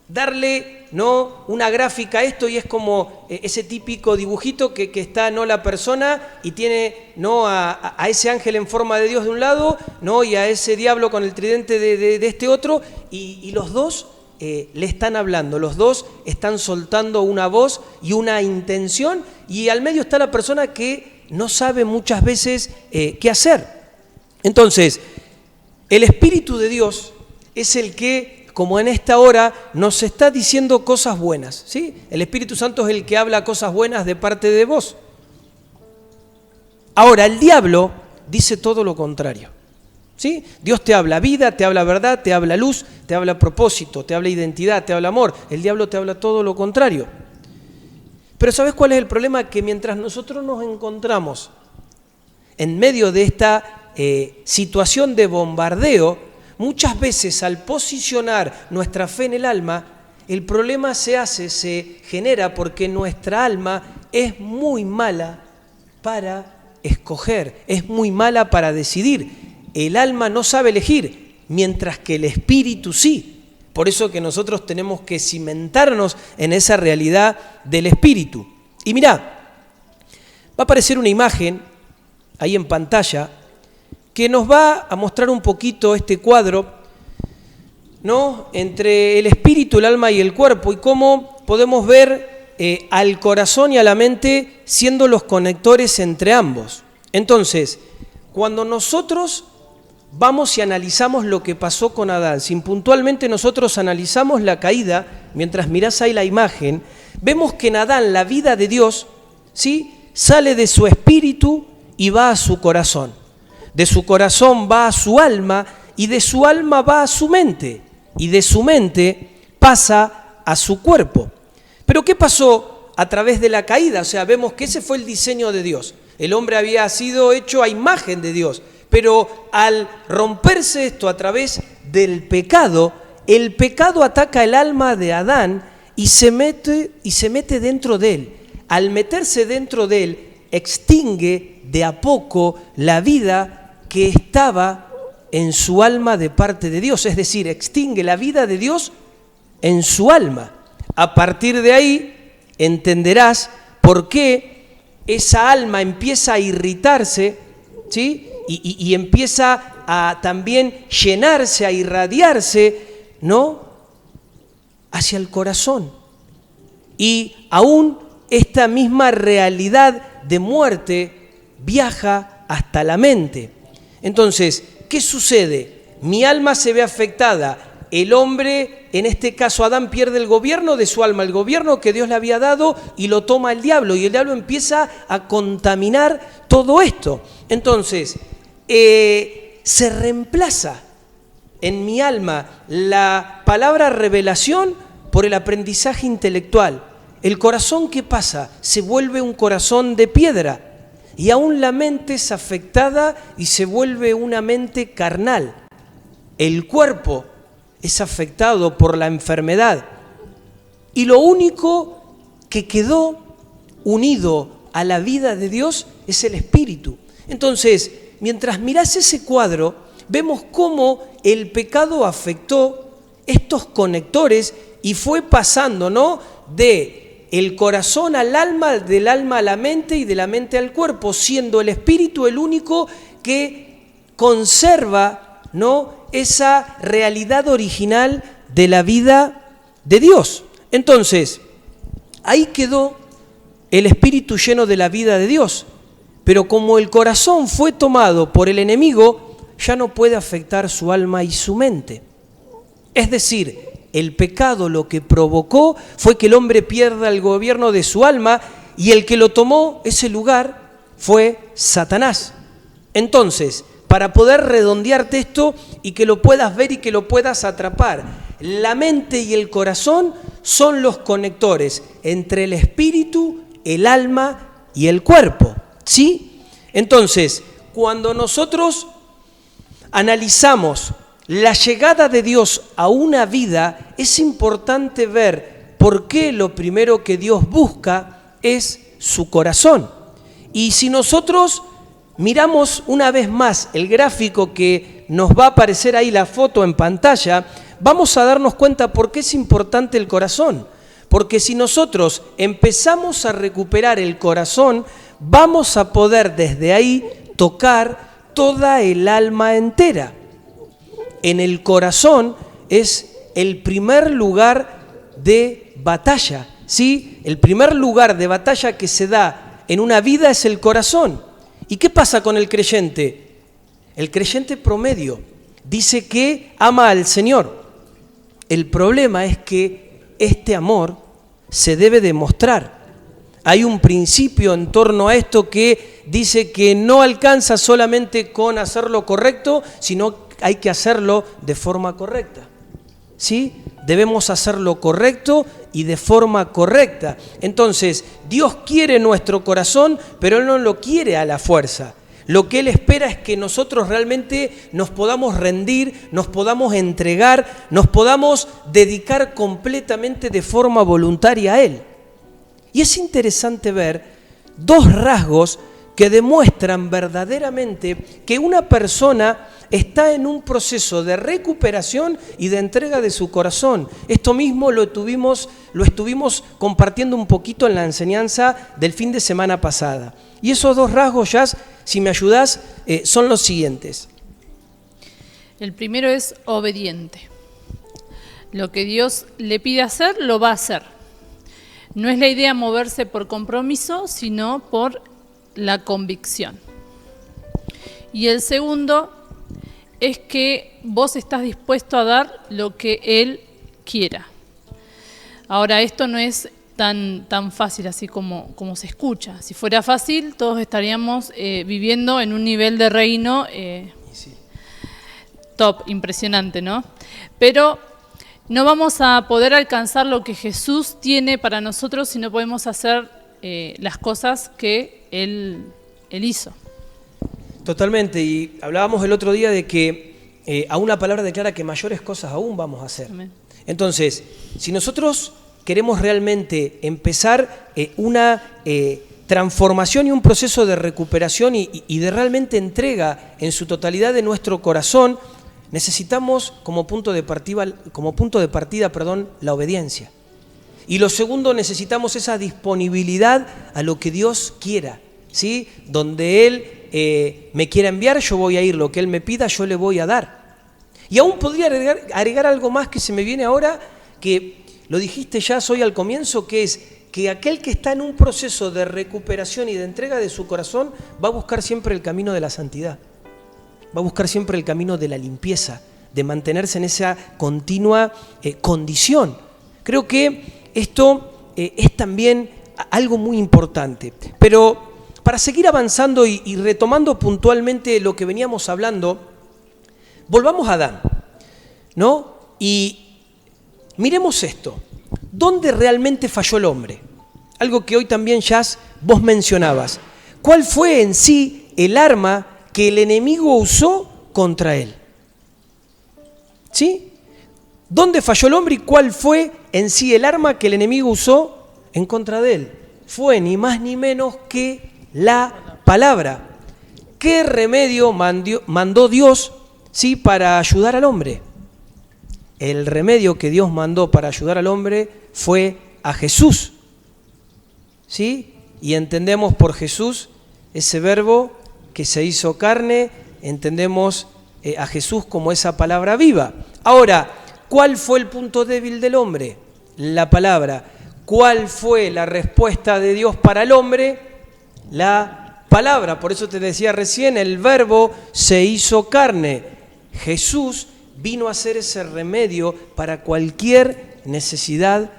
darle, ¿no?, una gráfica a esto, y es como ese típico dibujito que está, ¿no?, la persona y tiene, ¿no?, a ese ángel en forma de Dios de un lado, ¿no?, y a ese diablo con el tridente de este otro, y los dos le están hablando, los dos están soltando una voz y una intención, y al medio está la persona que no sabe muchas veces qué hacer. Entonces, el Espíritu de Dios es el que, como en esta hora, nos está diciendo cosas buenas, ¿sí? El Espíritu Santo es el que habla cosas buenas de parte de vos. Ahora, el diablo dice todo lo contrario, ¿sí? Dios te habla vida, te habla verdad, te habla luz, te habla propósito, te habla identidad, te habla amor. El diablo te habla todo lo contrario. Pero ¿sabes cuál es el problema? Que mientras nosotros nos encontramos en medio de esta situación de bombardeo, muchas veces al posicionar nuestra fe en el alma, el problema se genera porque nuestra alma es muy mala para escoger, es muy mala para decidir. El alma no sabe elegir, mientras que el espíritu sí. Por eso que nosotros tenemos que cimentarnos en esa realidad del espíritu. Y mirá, va a aparecer una imagen ahí en pantalla que nos va a mostrar un poquito este cuadro, ¿no?, entre el espíritu, el alma y el cuerpo, y cómo podemos ver al corazón y a la mente siendo los conectores entre ambos. Entonces, cuando nosotros vamos y analizamos lo que pasó con Adán, si puntualmente nosotros analizamos la caída, mientras mirás ahí la imagen, vemos que en Adán la vida de Dios, ¿sí?, sale de su espíritu y va a su corazón. De su corazón va a su alma, y de su alma va a su mente, y de su mente pasa a su cuerpo. Pero ¿qué pasó a través de la caída? O sea, vemos que ese fue el diseño de Dios. El hombre había sido hecho a imagen de Dios, pero al romperse esto a través del pecado, el pecado ataca el alma de Adán y se mete dentro de él. Al meterse dentro de él, extingue de a poco la vida que estaba en su alma de parte de Dios, es decir, extingue la vida de Dios en su alma. A partir de ahí entenderás por qué esa alma empieza a irritarse, ¿sí? Y empieza a también llenarse, a irradiarse, ¿no?, hacia el corazón. Y aún esta misma realidad de muerte viaja hasta la mente. Entonces, ¿qué sucede? Mi alma se ve afectada. El hombre, en este caso Adán, pierde el gobierno de su alma, el gobierno que Dios le había dado, y lo toma el diablo. Y el diablo empieza a contaminar todo esto. Entonces, se reemplaza en mi alma la palabra revelación por el aprendizaje intelectual. El corazón, ¿qué pasa? Se vuelve un corazón de piedra. Y aún la mente es afectada y se vuelve una mente carnal. El cuerpo es afectado por la enfermedad. Y lo único que quedó unido a la vida de Dios es el espíritu. Entonces, mientras mirás ese cuadro, vemos cómo el pecado afectó estos conectores y fue pasando, ¿no?, de el corazón al alma, del alma a la mente y de la mente al cuerpo, siendo el espíritu el único que conserva, ¿no?, esa realidad original de la vida de Dios. Entonces, ahí quedó el espíritu lleno de la vida de Dios, pero como el corazón fue tomado por el enemigo, ya no puede afectar su alma y su mente. Es decir, el pecado lo que provocó fue que el hombre pierda el gobierno de su alma, y el que lo tomó ese lugar fue Satanás. Entonces, para poder redondearte esto y que lo puedas ver y que lo puedas atrapar, la mente y el corazón son los conectores entre el espíritu, el alma y el cuerpo, ¿sí? Entonces, cuando nosotros analizamos la llegada de Dios a una vida, es importante ver por qué lo primero que Dios busca es su corazón. Y si nosotros miramos una vez más el gráfico que nos va a aparecer ahí, la foto en pantalla, vamos a darnos cuenta por qué es importante el corazón. Porque si nosotros empezamos a recuperar el corazón, vamos a poder desde ahí tocar toda el alma entera. En el corazón es el primer lugar de batalla, ¿sí? El primer lugar de batalla que se da en una vida es el corazón. ¿Y qué pasa con el creyente? El creyente promedio dice que ama al Señor. El problema es que este amor se debe demostrar. Hay un principio en torno a esto que dice que no alcanza solamente con hacer lo correcto, sino hay que hacerlo de forma correcta, ¿sí? Debemos hacerlo correcto y de forma correcta. Entonces, Dios quiere nuestro corazón, pero Él no lo quiere a la fuerza. Lo que Él espera es que nosotros realmente nos podamos rendir, nos podamos entregar, nos podamos dedicar completamente de forma voluntaria a Él. Y es interesante ver dos rasgos que demuestran verdaderamente que una persona está en un proceso de recuperación y de entrega de su corazón. Esto mismo lo estuvimos compartiendo un poquito en la enseñanza del fin de semana pasada. Y esos dos rasgos, Jazz, si me ayudás, son los siguientes. El primero es obediente. Lo que Dios le pide hacer, lo va a hacer. No es la idea moverse por compromiso, sino por la convicción. Y el segundo es que vos estás dispuesto a dar lo que Él quiera. Ahora, esto no es tan fácil así como se escucha. Si fuera fácil, todos estaríamos viviendo en un nivel de reino top, impresionante, ¿no? Pero no vamos a poder alcanzar lo que Jesús tiene para nosotros si no podemos hacer las cosas que Él hizo. Totalmente, y hablábamos el otro día de que aún la palabra declara que mayores cosas aún vamos a hacer. Amén. Entonces, si nosotros queremos realmente empezar una transformación y un proceso de recuperación y de realmente entrega en su totalidad de nuestro corazón, necesitamos como punto de partida, la obediencia. Y lo segundo, necesitamos esa disponibilidad a lo que Dios quiera, ¿sí? Donde Él me quiera enviar, yo voy a ir. Lo que Él me pida, yo le voy a dar. Y aún podría agregar algo más que se me viene ahora, que lo dijiste ya hoy al comienzo, que es que aquel que está en un proceso de recuperación y de entrega de su corazón va a buscar siempre el camino de la santidad, va a buscar siempre el camino de la limpieza, de mantenerse en esa continua condición. Creo que esto es también algo muy importante. Pero para seguir avanzando y retomando puntualmente lo que veníamos hablando, volvamos a Adán, ¿no? Y miremos esto. ¿Dónde realmente falló el hombre? Algo que hoy también, Jazz, vos mencionabas. ¿Cuál fue en sí el arma que el enemigo usó contra él? ¿Sí? ¿Dónde falló el hombre y cuál fue en sí el arma que el enemigo usó en contra de él? Fue ni más ni menos que la palabra. ¿Qué remedio mandó Dios, sí, para ayudar al hombre? El remedio que Dios mandó para ayudar al hombre fue a Jesús, ¿sí? Y entendemos por Jesús ese verbo que se hizo carne, entendemos a Jesús como esa palabra viva. Ahora, ¿cuál fue el punto débil del hombre? La palabra. ¿Cuál fue la respuesta de Dios para el hombre? La palabra. Por eso te decía recién, el verbo se hizo carne. Jesús vino a ser ese remedio para cualquier necesidad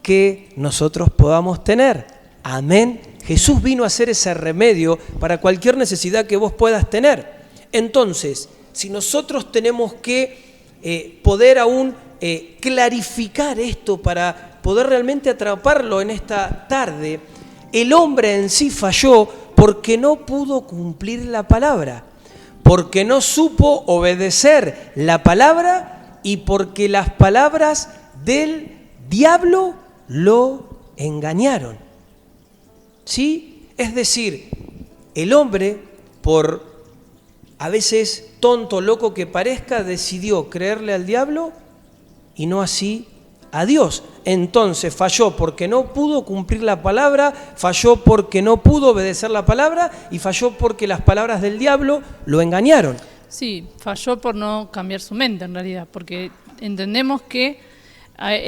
que nosotros podamos tener. Amén. Jesús vino a ser ese remedio para cualquier necesidad que vos puedas tener. Entonces, si nosotros tenemos que poder aún clarificar esto para poder realmente atraparlo en esta tarde, el hombre en sí falló porque no pudo cumplir la palabra, porque no supo obedecer la palabra y porque las palabras del diablo lo engañaron. ¿Sí? Es decir, el hombre, por a veces tonto, loco que parezca, decidió creerle al diablo y no así a Dios. Entonces falló porque no pudo cumplir la palabra, falló porque no pudo obedecer la palabra y falló porque las palabras del diablo lo engañaron. Sí, falló por no cambiar su mente en realidad, porque entendemos que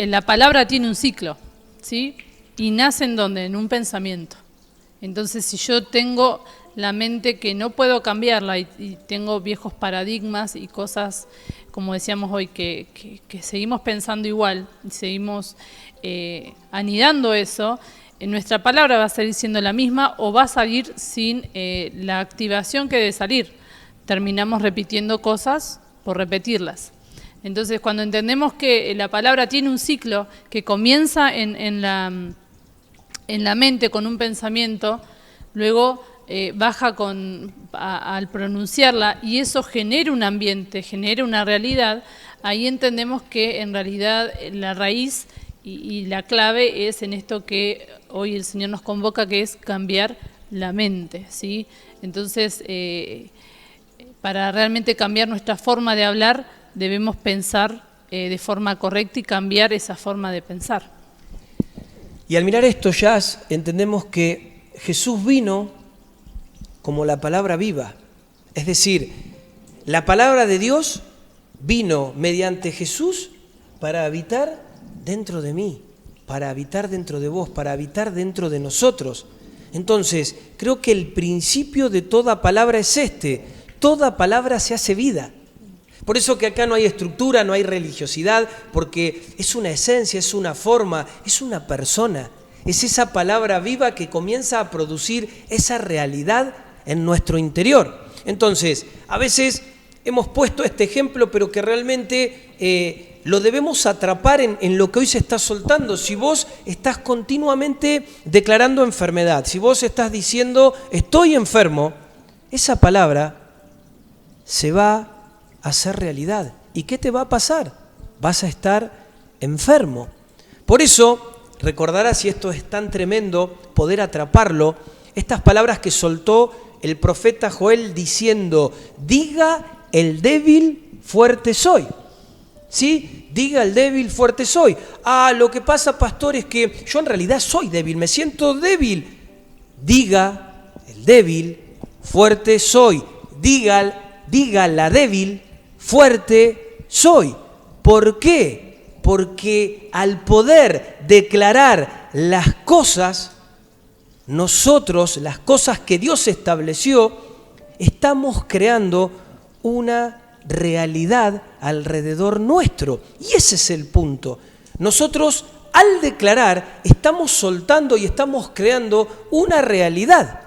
la palabra tiene un ciclo, ¿sí? Y nace ¿en dónde? En un pensamiento. Entonces, si yo tengo la mente que no puedo cambiarla y tengo viejos paradigmas y cosas, como decíamos hoy, que seguimos pensando igual, y seguimos anidando eso, nuestra palabra va a seguir siendo la misma o va a salir sin la activación que debe salir. Terminamos repitiendo cosas por repetirlas. Entonces, cuando entendemos que la palabra tiene un ciclo que comienza en la mente con un pensamiento, luego baja al pronunciarla y eso genera un ambiente, genera una realidad, ahí entendemos que en realidad la raíz y la clave es en esto que hoy el Señor nos convoca, que es cambiar la mente, ¿sí? Entonces, para realmente cambiar nuestra forma de hablar, debemos pensar de forma correcta y cambiar esa forma de pensar. Y al mirar esto, Jazz, entendemos que Jesús vino como la palabra viva. Es decir, la palabra de Dios vino mediante Jesús para habitar dentro de mí, para habitar dentro de vos, para habitar dentro de nosotros. Entonces, creo que el principio de toda palabra es toda palabra se hace vida. Por eso que acá no hay estructura, no hay religiosidad, porque es una esencia, es una forma, es una persona. Es esa palabra viva que comienza a producir esa realidad en nuestro interior. Entonces, a veces hemos puesto este ejemplo, pero que realmente lo debemos atrapar en lo que hoy se está soltando. Si vos estás continuamente declarando enfermedad, si vos estás diciendo estoy enfermo, esa palabra se va a hacer realidad. ¿Y qué te va a pasar? Vas a estar enfermo. Por eso, recordarás, y esto es tan tremendo poder atraparlo, estas palabras que soltó el profeta Joel diciendo, diga el débil, fuerte soy. ¿Sí? Diga el débil, fuerte soy. Ah, lo que pasa, pastor, es que yo en realidad soy débil, me siento débil. Diga el débil, fuerte soy. Diga la débil, fuerte soy. ¿Por qué? Porque al poder declarar las cosas, nosotros, las cosas que Dios estableció, estamos creando una realidad alrededor nuestro. Y ese es el punto. Nosotros, al declarar, estamos soltando y estamos creando una realidad.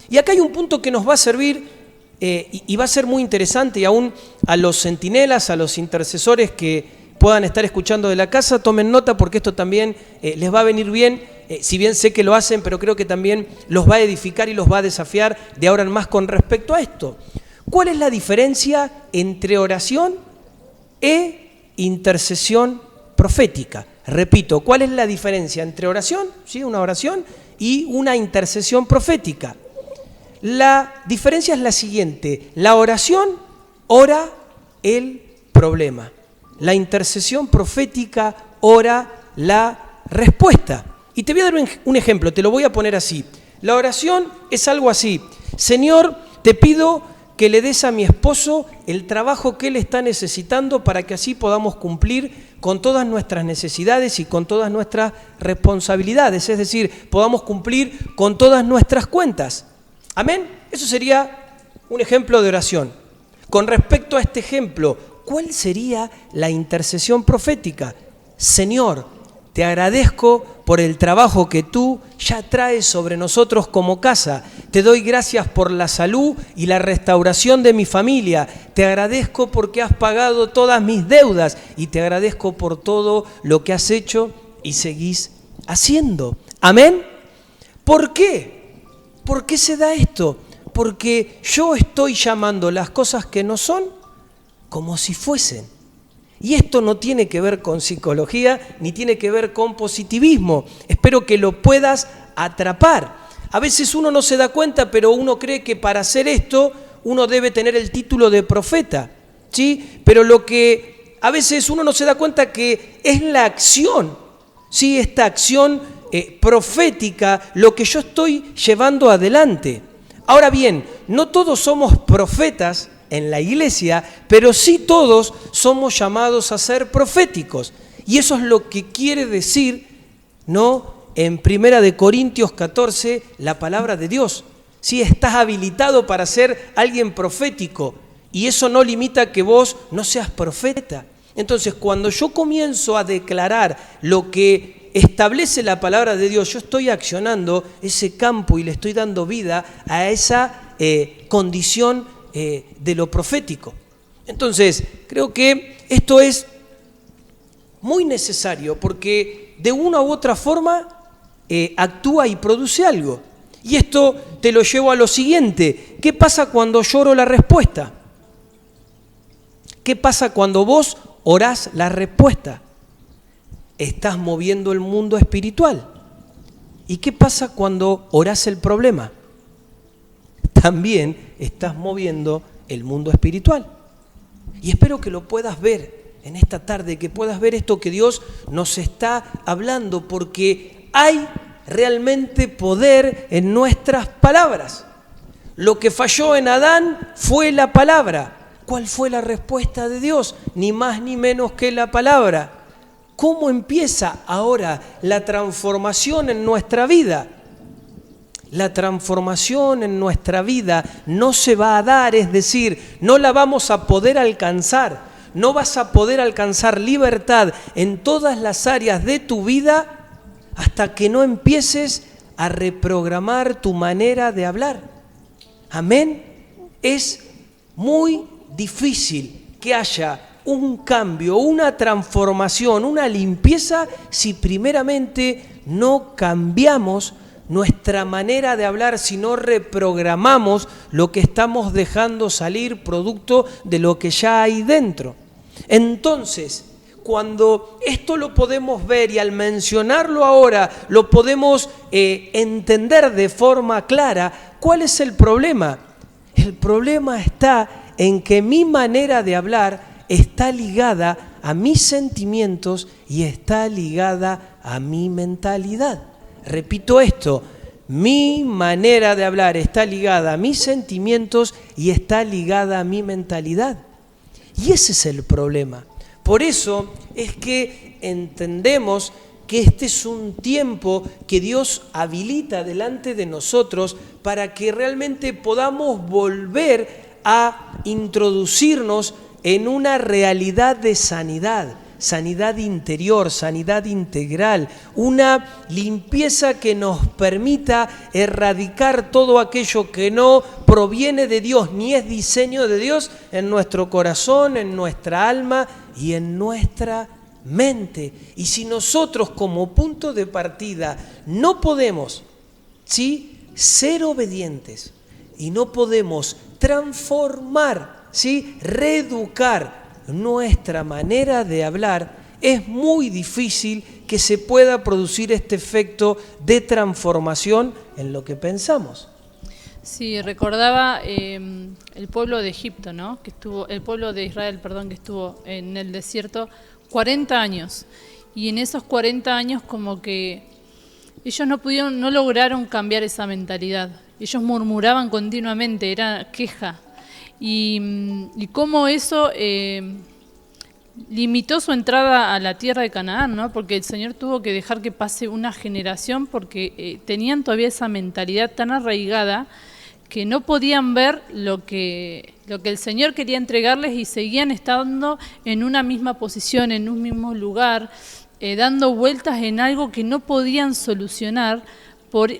Y acá hay un punto que nos va a servir y va a ser muy interesante, y aún a los centinelas, a los intercesores que puedan estar escuchando de la casa, tomen nota porque esto también les va a venir bien, si bien sé que lo hacen, pero creo que también los va a edificar y los va a desafiar de ahora en más con respecto a esto. ¿Cuál es la diferencia entre oración e intercesión profética? Repito, ¿cuál es la diferencia entre oración, ¿sí? Una oración, y una intercesión profética? La diferencia es la siguiente: la oración ora el problema. La intercesión profética ora la respuesta. Y te voy a dar un ejemplo, te lo voy a poner así. La oración es algo así: Señor, te pido que le des a mi esposo el trabajo que él está necesitando para que así podamos cumplir con todas nuestras necesidades y con todas nuestras responsabilidades, es decir, podamos cumplir con todas nuestras cuentas. Amén. Eso sería un ejemplo de oración. Con respecto a este ejemplo, ¿cuál sería la intercesión profética? Señor, te agradezco por el trabajo que tú ya traes sobre nosotros como casa. Te doy gracias por la salud y la restauración de mi familia. Te agradezco porque has pagado todas mis deudas y te agradezco por todo lo que has hecho y seguís haciendo. Amén. ¿Por qué? ¿Por qué se da esto? Porque yo estoy llamando las cosas que no son como si fuesen. Y esto no tiene que ver con psicología ni tiene que ver con positivismo. Espero que lo puedas atrapar. A veces uno no se da cuenta, pero uno cree que para hacer esto uno debe tener el título de profeta, ¿sí? Pero lo que a veces uno no se da cuenta que es la acción, ¿sí? Esta acción profética, lo que yo estoy llevando adelante. Ahora bien, no todos somos profetas en la iglesia, pero sí todos somos llamados a ser proféticos. Y eso es lo que quiere decir, ¿no?, en 1 Corintios 14, la palabra de Dios. Sí, estás habilitado para ser alguien profético, y eso no limita que vos no seas profeta. Entonces, cuando yo comienzo a declarar lo que establece la palabra de Dios, yo estoy accionando ese campo y le estoy dando vida a esa condición de lo profético. Entonces, creo que esto es muy necesario porque de una u otra forma actúa y produce algo. Y esto te lo llevo a lo siguiente: ¿qué pasa cuando yo oro la respuesta? ¿Qué pasa cuando vos orás la respuesta? Estás moviendo el mundo espiritual. ¿Y qué pasa cuando orás el problema? También estás moviendo el mundo espiritual. Y espero que lo puedas ver en esta tarde, que puedas ver esto que Dios nos está hablando, porque hay realmente poder en nuestras palabras. Lo que falló en Adán fue la palabra. ¿Cuál fue la respuesta de Dios? Ni más ni menos que la palabra. ¿Cómo empieza ahora la transformación en nuestra vida? La transformación en nuestra vida no se va a dar, es decir, no la vamos a poder alcanzar. No vas a poder alcanzar libertad en todas las áreas de tu vida hasta que no empieces a reprogramar tu manera de hablar. Amén. Es muy difícil que haya un cambio, una transformación, una limpieza si primeramente no cambiamos nuestra manera de hablar, si no reprogramamos lo que estamos dejando salir producto de lo que ya hay dentro. Entonces, cuando esto lo podemos ver y al mencionarlo ahora lo podemos entender de forma clara, ¿cuál es el problema? El problema está en que mi manera de hablar está ligada a mis sentimientos y está ligada a mi mentalidad. Repito esto, mi manera de hablar está ligada a mis sentimientos y está ligada a mi mentalidad. Y ese es el problema. Por eso es que entendemos que este es un tiempo que Dios habilita delante de nosotros para que realmente podamos volver a introducirnos en una realidad de sanidad, sanidad interior, sanidad integral, una limpieza que nos permita erradicar todo aquello que no proviene de Dios ni es diseño de Dios en nuestro corazón, en nuestra alma y en nuestra mente. Y si nosotros como punto de partida no podemos, ¿sí?, ser obedientes y no podemos transformar, ¿sí?, reeducar nuestra manera de hablar, es muy difícil que se pueda producir este efecto de transformación en lo que pensamos. Sí, recordaba el pueblo de Egipto, ¿no? El pueblo de Israel, que estuvo en el desierto 40 años. Y en esos 40 años como que ellos no lograron cambiar esa mentalidad. Ellos murmuraban continuamente, era queja. Y cómo eso limitó su entrada a la tierra de Canaán, ¿no? Porque el Señor tuvo que dejar que pase una generación porque tenían todavía esa mentalidad tan arraigada que no podían ver lo que el Señor quería entregarles y seguían estando en una misma posición, en un mismo lugar, dando vueltas en algo que no podían solucionar por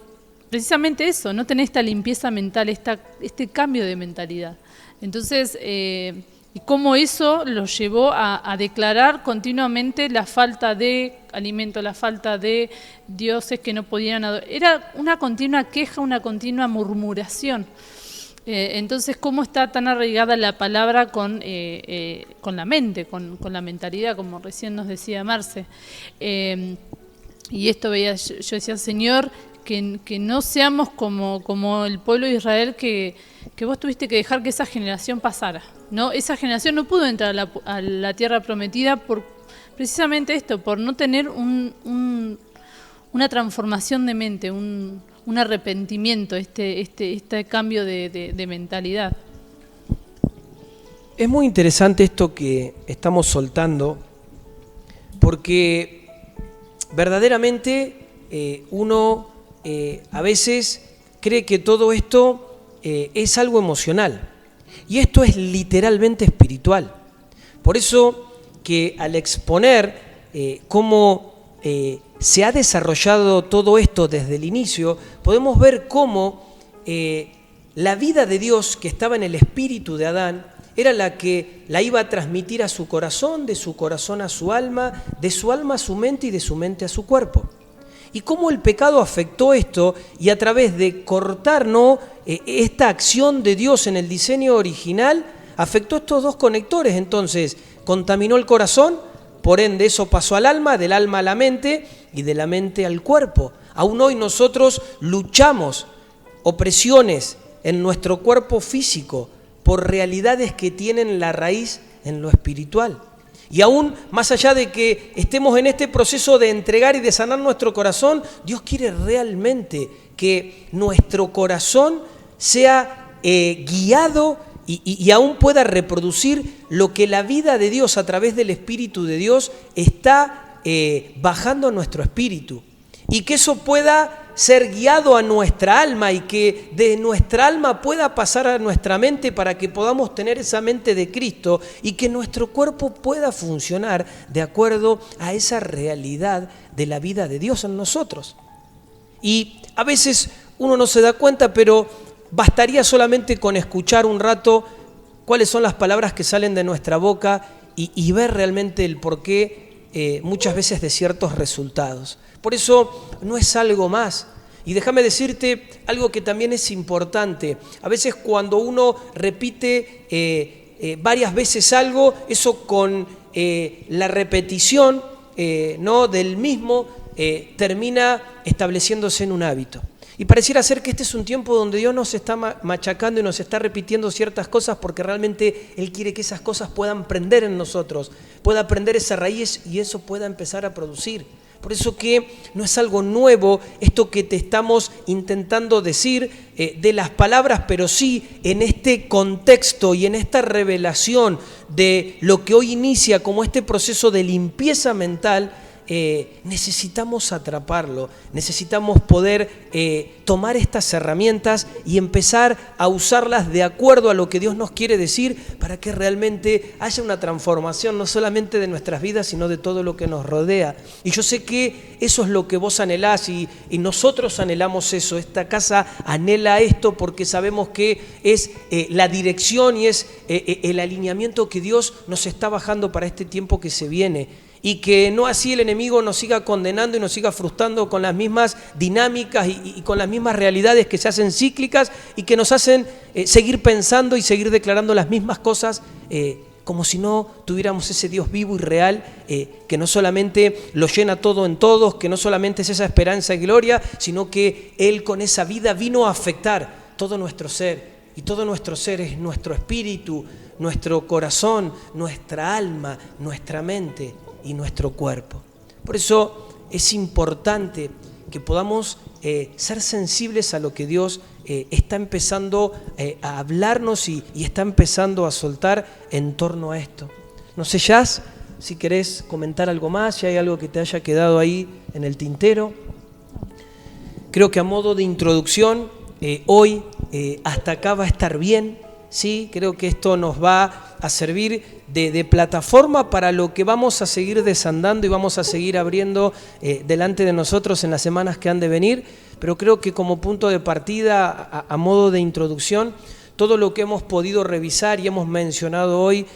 precisamente eso, no tener esta limpieza mental, este cambio de mentalidad. Entonces, y cómo eso los llevó a declarar continuamente la falta de alimento, la falta de dioses que no podían adorar. Era una continua queja, una continua murmuración. Entonces, ¿cómo está tan arraigada la palabra con la mente, con la mentalidad, como recién nos decía Marce? Y esto veía, yo decía, Señor, que no seamos como el pueblo de Israel que vos tuviste que dejar que esa generación pasara, ¿no? Esa generación no pudo entrar a la tierra prometida por precisamente esto, por no tener una transformación de mente, un arrepentimiento, este cambio de mentalidad. Es muy interesante esto que estamos soltando, porque verdaderamente uno a veces cree que todo esto es algo emocional, y esto es literalmente espiritual. Por eso que al exponer cómo se ha desarrollado todo esto desde el inicio, podemos ver cómo la vida de Dios que estaba en el espíritu de Adán era la que la iba a transmitir a su corazón, de su corazón a su alma, de su alma a su mente y de su mente a su cuerpo. Y cómo el pecado afectó esto, y a través de cortar, ¿no?, esta acción de Dios en el diseño original, afectó estos dos conectores. Entonces contaminó el corazón, por ende eso pasó al alma, del alma a la mente y de la mente al cuerpo. Aún hoy nosotros luchamos opresiones en nuestro cuerpo físico por realidades que tienen la raíz en lo espiritual. Y aún más allá de que estemos en este proceso de entregar y de sanar nuestro corazón, Dios quiere realmente que nuestro corazón sea guiado y aún pueda reproducir lo que la vida de Dios a través del Espíritu de Dios está bajando a nuestro espíritu. Y que eso pueda ser guiado a nuestra alma y que de nuestra alma pueda pasar a nuestra mente para que podamos tener esa mente de Cristo y que nuestro cuerpo pueda funcionar de acuerdo a esa realidad de la vida de Dios en nosotros. Y a veces uno no se da cuenta, pero bastaría solamente con escuchar un rato cuáles son las palabras que salen de nuestra boca y ver realmente el porqué muchas veces de ciertos resultados. Por eso no es algo más. Y déjame decirte algo que también es importante. A veces cuando uno repite varias veces algo, eso con la repetición ¿no?, del mismo termina estableciéndose en un hábito. Y pareciera ser que este es un tiempo donde Dios nos está machacando y nos está repitiendo ciertas cosas porque realmente Él quiere que esas cosas puedan prender en nosotros, pueda prender esa raíz y eso pueda empezar a producir. Por eso que no es algo nuevo esto que te estamos intentando decir de las palabras, pero sí en este contexto y en esta revelación de lo que hoy inicia como este proceso de limpieza mental. Necesitamos atraparlo, necesitamos poder tomar estas herramientas y empezar a usarlas de acuerdo a lo que Dios nos quiere decir para que realmente haya una transformación no solamente de nuestras vidas sino de todo lo que nos rodea. Y yo sé que eso es lo que vos anhelás y nosotros anhelamos eso, esta casa anhela esto porque sabemos que es la dirección y es el alineamiento que Dios nos está bajando para este tiempo que se viene. Y que no así el enemigo nos siga condenando y nos siga frustrando con las mismas dinámicas y con las mismas realidades que se hacen cíclicas y que nos hacen seguir pensando y seguir declarando las mismas cosas como si no tuviéramos ese Dios vivo y real que no solamente lo llena todo en todos, que no solamente es esa esperanza y gloria, sino que Él con esa vida vino a afectar todo nuestro ser. Y todo nuestro ser es nuestro espíritu, nuestro corazón, nuestra alma, nuestra mente y nuestro cuerpo. Por eso es importante que podamos ser sensibles a lo que Dios está empezando a hablarnos y está empezando a soltar en torno a esto. No sé, Jazz, si querés comentar algo más, si hay algo que te haya quedado ahí en el tintero. Creo que a modo de introducción, hoy hasta acá va a estar bien. Sí, creo que esto nos va a servir de plataforma para lo que vamos a seguir desandando y vamos a seguir abriendo delante de nosotros en las semanas que han de venir, pero creo que como punto de partida, a modo de introducción, todo lo que hemos podido revisar y hemos mencionado hoy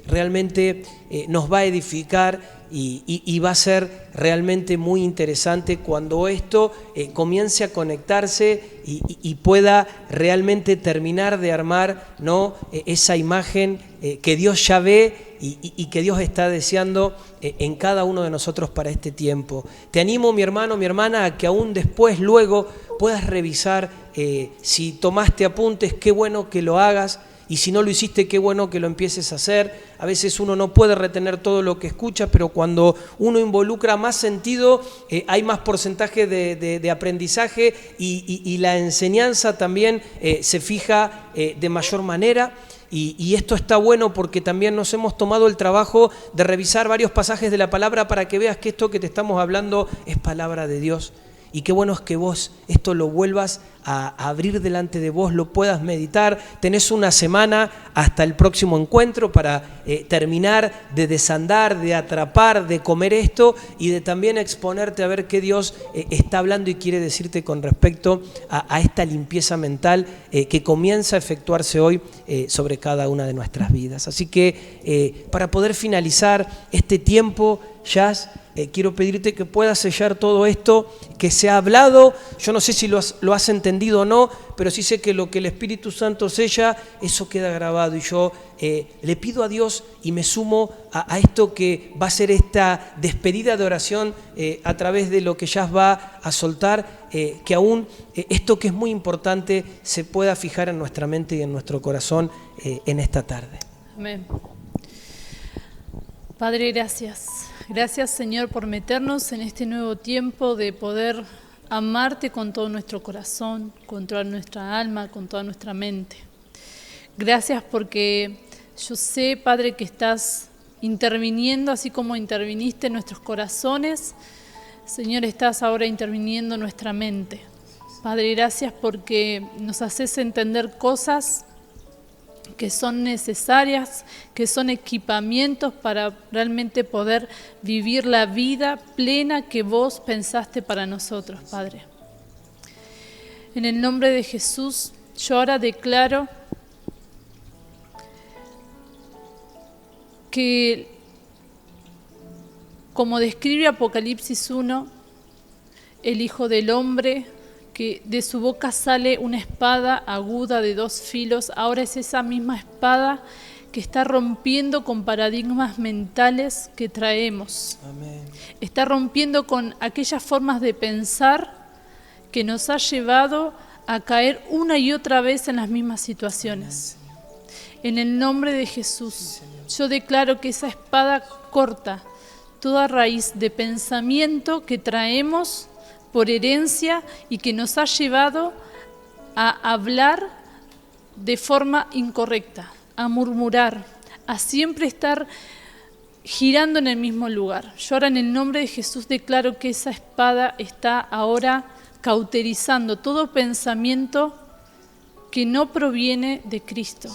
realmente nos va a edificar y va a ser realmente muy interesante cuando esto comience a conectarse y pueda realmente terminar de armar, ¿no?, esa imagen que Dios ya ve y que Dios está deseando en cada uno de nosotros para este tiempo. Te animo, mi hermano, mi hermana, a que aún después, luego, puedas revisar si tomaste apuntes, qué bueno que lo hagas. Y si no lo hiciste, qué bueno que lo empieces a hacer. A veces uno no puede retener todo lo que escucha, pero cuando uno involucra más sentido, hay más porcentaje de aprendizaje y la enseñanza también se fija de mayor manera. Y esto está bueno porque también nos hemos tomado el trabajo de revisar varios pasajes de la palabra para que veas que esto que te estamos hablando es palabra de Dios. Y qué bueno es que vos esto lo vuelvas a abrir delante de vos, lo puedas meditar. Tenés una semana hasta el próximo encuentro para terminar de desandar, de atrapar, de comer esto y de también exponerte a ver qué Dios está hablando y quiere decirte con respecto a esta limpieza mental que comienza a efectuarse hoy sobre cada una de nuestras vidas. Así que para poder finalizar este tiempo, Jazz, quiero pedirte que puedas sellar todo esto que se ha hablado. Yo no sé si lo has entendido o no, pero sí sé que lo que el Espíritu Santo sella, eso queda grabado. Y yo le pido a Dios y me sumo a esto que va a ser esta despedida de oración a través de lo que ya va a soltar, que aún esto que es muy importante se pueda fijar en nuestra mente y en nuestro corazón en esta tarde. Amén. Padre, gracias. Gracias, Señor, por meternos en este nuevo tiempo de poder amarte con todo nuestro corazón, con toda nuestra alma, con toda nuestra mente. Gracias porque yo sé, Padre, que estás interviniendo, así como interviniste en nuestros corazones. Señor, estás ahora interviniendo en nuestra mente. Padre, gracias porque nos haces entender cosas que son necesarias, que son equipamientos para realmente poder vivir la vida plena que vos pensaste para nosotros, Padre. En el nombre de Jesús, yo ahora declaro que, como describe Apocalipsis 1, el Hijo del Hombre, que de su boca sale una espada aguda de 2 filos, ahora es esa misma espada que está rompiendo con paradigmas mentales que traemos. Amén. Está rompiendo con aquellas formas de pensar que nos ha llevado a caer una y otra vez en las mismas situaciones. En el nombre de Jesús, yo declaro que esa espada corta toda raíz de pensamiento que traemos por herencia y que nos ha llevado a hablar de forma incorrecta, a murmurar, a siempre estar girando en el mismo lugar. Yo ahora en el nombre de Jesús declaro que esa espada está ahora cauterizando todo pensamiento que no proviene de Cristo.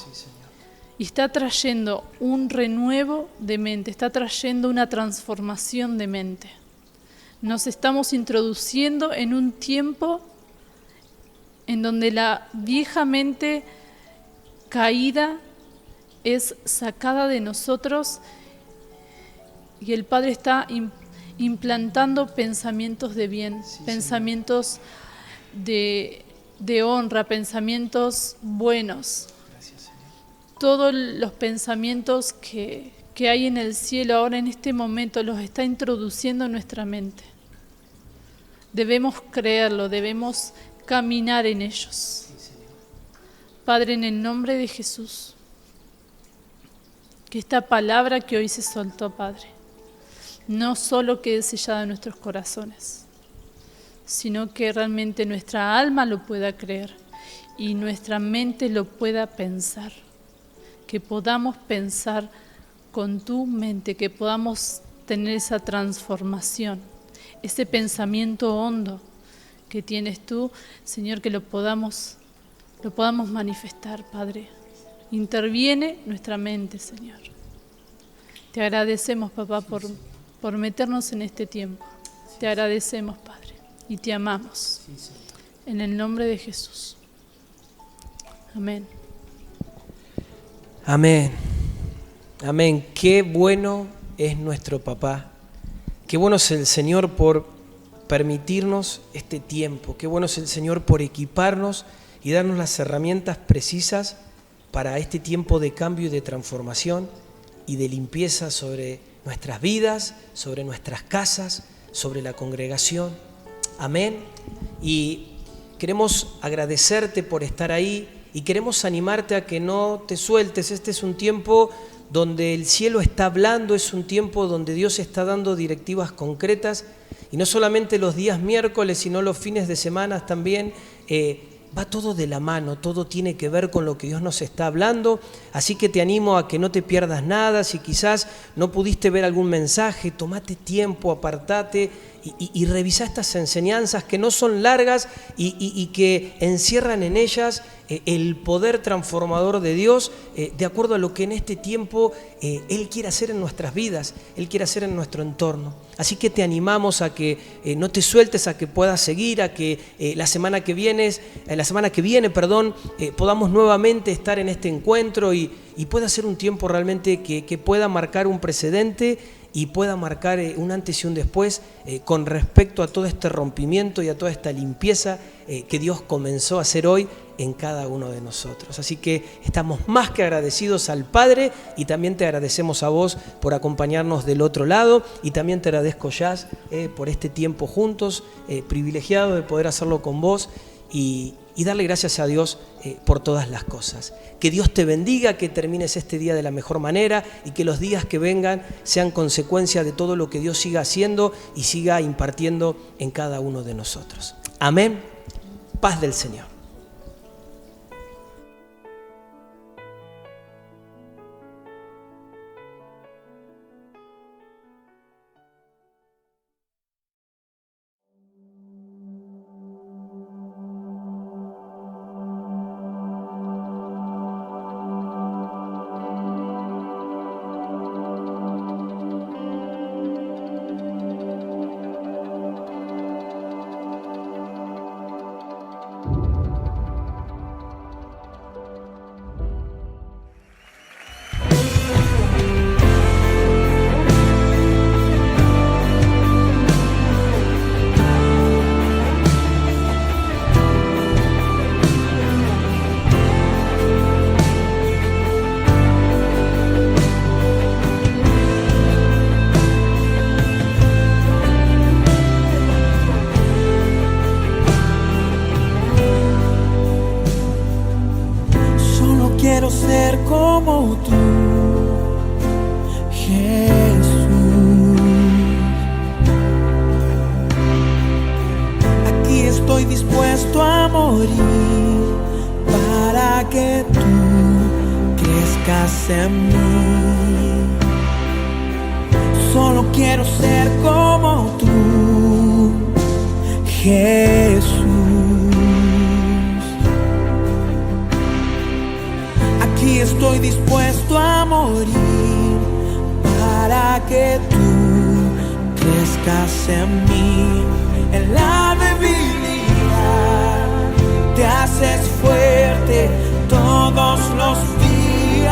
Y está trayendo un renuevo de mente, está trayendo una transformación de mente. Nos estamos introduciendo en un tiempo en donde la vieja mente caída es sacada de nosotros y el Padre está implantando pensamientos de bien, pensamientos de honra, pensamientos buenos. Todos los pensamientos que hay en el cielo ahora en este momento los está introduciendo en nuestra mente. Debemos creerlo, debemos caminar en ellos. Padre, en el nombre de Jesús, que esta palabra que hoy se soltó, Padre, no solo quede sellada en nuestros corazones, sino que realmente nuestra alma lo pueda creer y nuestra mente lo pueda pensar. Que podamos pensar con tu mente, que podamos tener esa transformación, ese pensamiento hondo que tienes tú, Señor, que lo podamos manifestar, Padre. Interviene nuestra mente, Señor. Te agradecemos, papá, por meternos en este tiempo. Te agradecemos, Padre, y te amamos. En el nombre de Jesús. Amén. Amén, amén. Qué bueno es nuestro papá. Qué bueno es el Señor por permitirnos este tiempo. Qué bueno es el Señor por equiparnos y darnos las herramientas precisas para este tiempo de cambio y de transformación y de limpieza sobre nuestras vidas, sobre nuestras casas, sobre la congregación. Amén. Y queremos agradecerte por estar ahí. Y queremos animarte a que no te sueltes. Este es un tiempo donde el cielo está hablando, es un tiempo donde Dios está dando directivas concretas. Y no solamente los días miércoles, sino los fines de semana también. Va todo de la mano, todo tiene que ver con lo que Dios nos está hablando. Así que te animo a que no te pierdas nada. Si quizás no pudiste ver algún mensaje, tomate tiempo, apartate y revisa estas enseñanzas que no son largas y que encierran en ellas el poder transformador de Dios de acuerdo a lo que en este tiempo Él quiere hacer en nuestras vidas, Él quiere hacer en nuestro entorno. Así que te animamos a que no te sueltes, a que puedas seguir, a que la semana que viene, podamos nuevamente estar en este encuentro y pueda ser un tiempo realmente que pueda marcar un precedente y pueda marcar un antes y un después con respecto a todo este rompimiento y a toda esta limpieza que Dios comenzó a hacer hoy en cada uno de nosotros. Así que estamos más que agradecidos al Padre y también te agradecemos a vos por acompañarnos del otro lado y también te agradezco, Jazz, por este tiempo juntos, privilegiado de poder hacerlo con vos y darle gracias a Dios por todas las cosas. Que Dios te bendiga, que termines este día de la mejor manera y que los días que vengan sean consecuencia de todo lo que Dios siga haciendo y siga impartiendo en cada uno de nosotros. Amén. Paz del Señor. quiero ser como tú, Jesús. Aquí estoy dispuesto a morir para que tú crezcas en mí. Solo quiero ser como tú, Jesús. Aquí estoy dispuesto a morir para que tú crezcas en mí. En la debilidad te haces fuerte todos los días,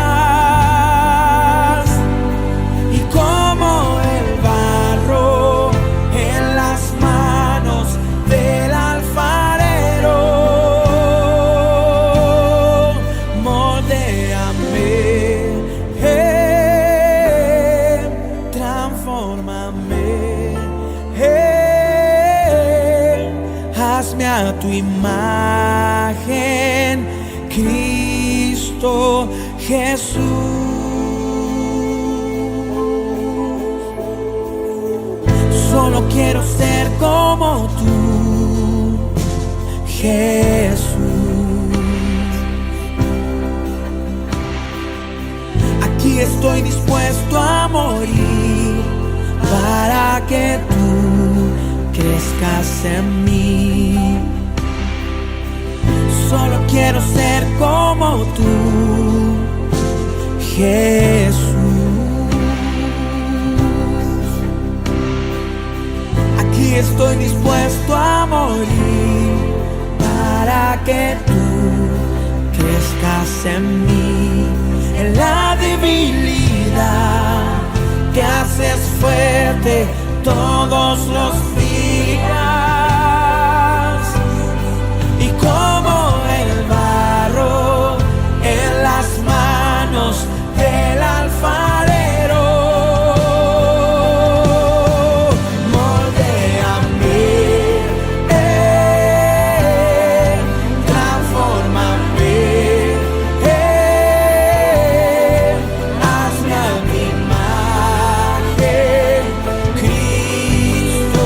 y como el barro en las manos del alfarero, moldéame, transfórmame, hazme a tu imagen, Cristo Jesús. Solo quiero ser como tú, Jesús. Aquí estoy dispuesto a morir para que tú crezcas en mí. Solo quiero ser como tú, Jesús. Aquí estoy dispuesto a morir para que tú crezcas en mí. En la debilidad te haces fuerte todos los días, y como el barro en las manos del alfarero, moldéame, transfórmame, hazme a mi imagen, Cristo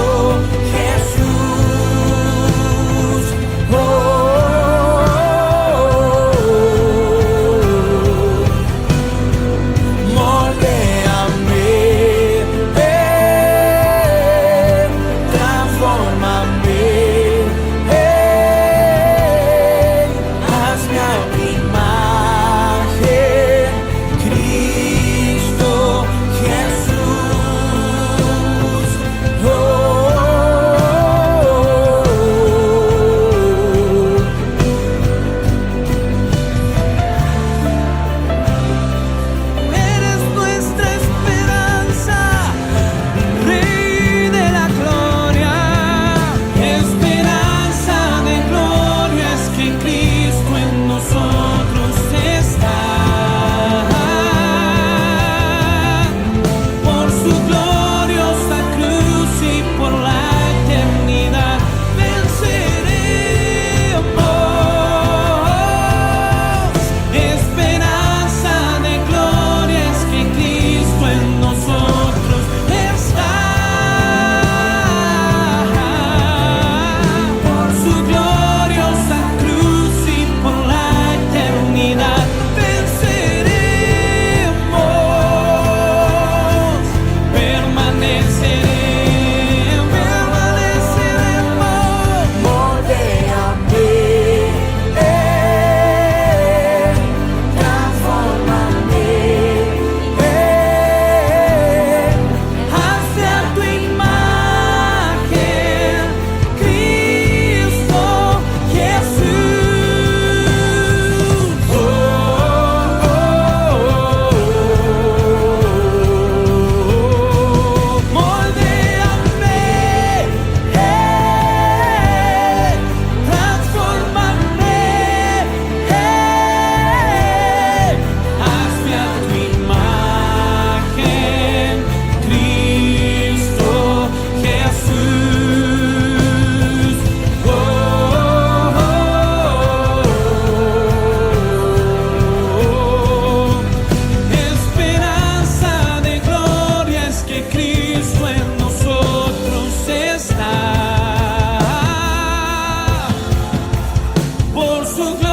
su gloria.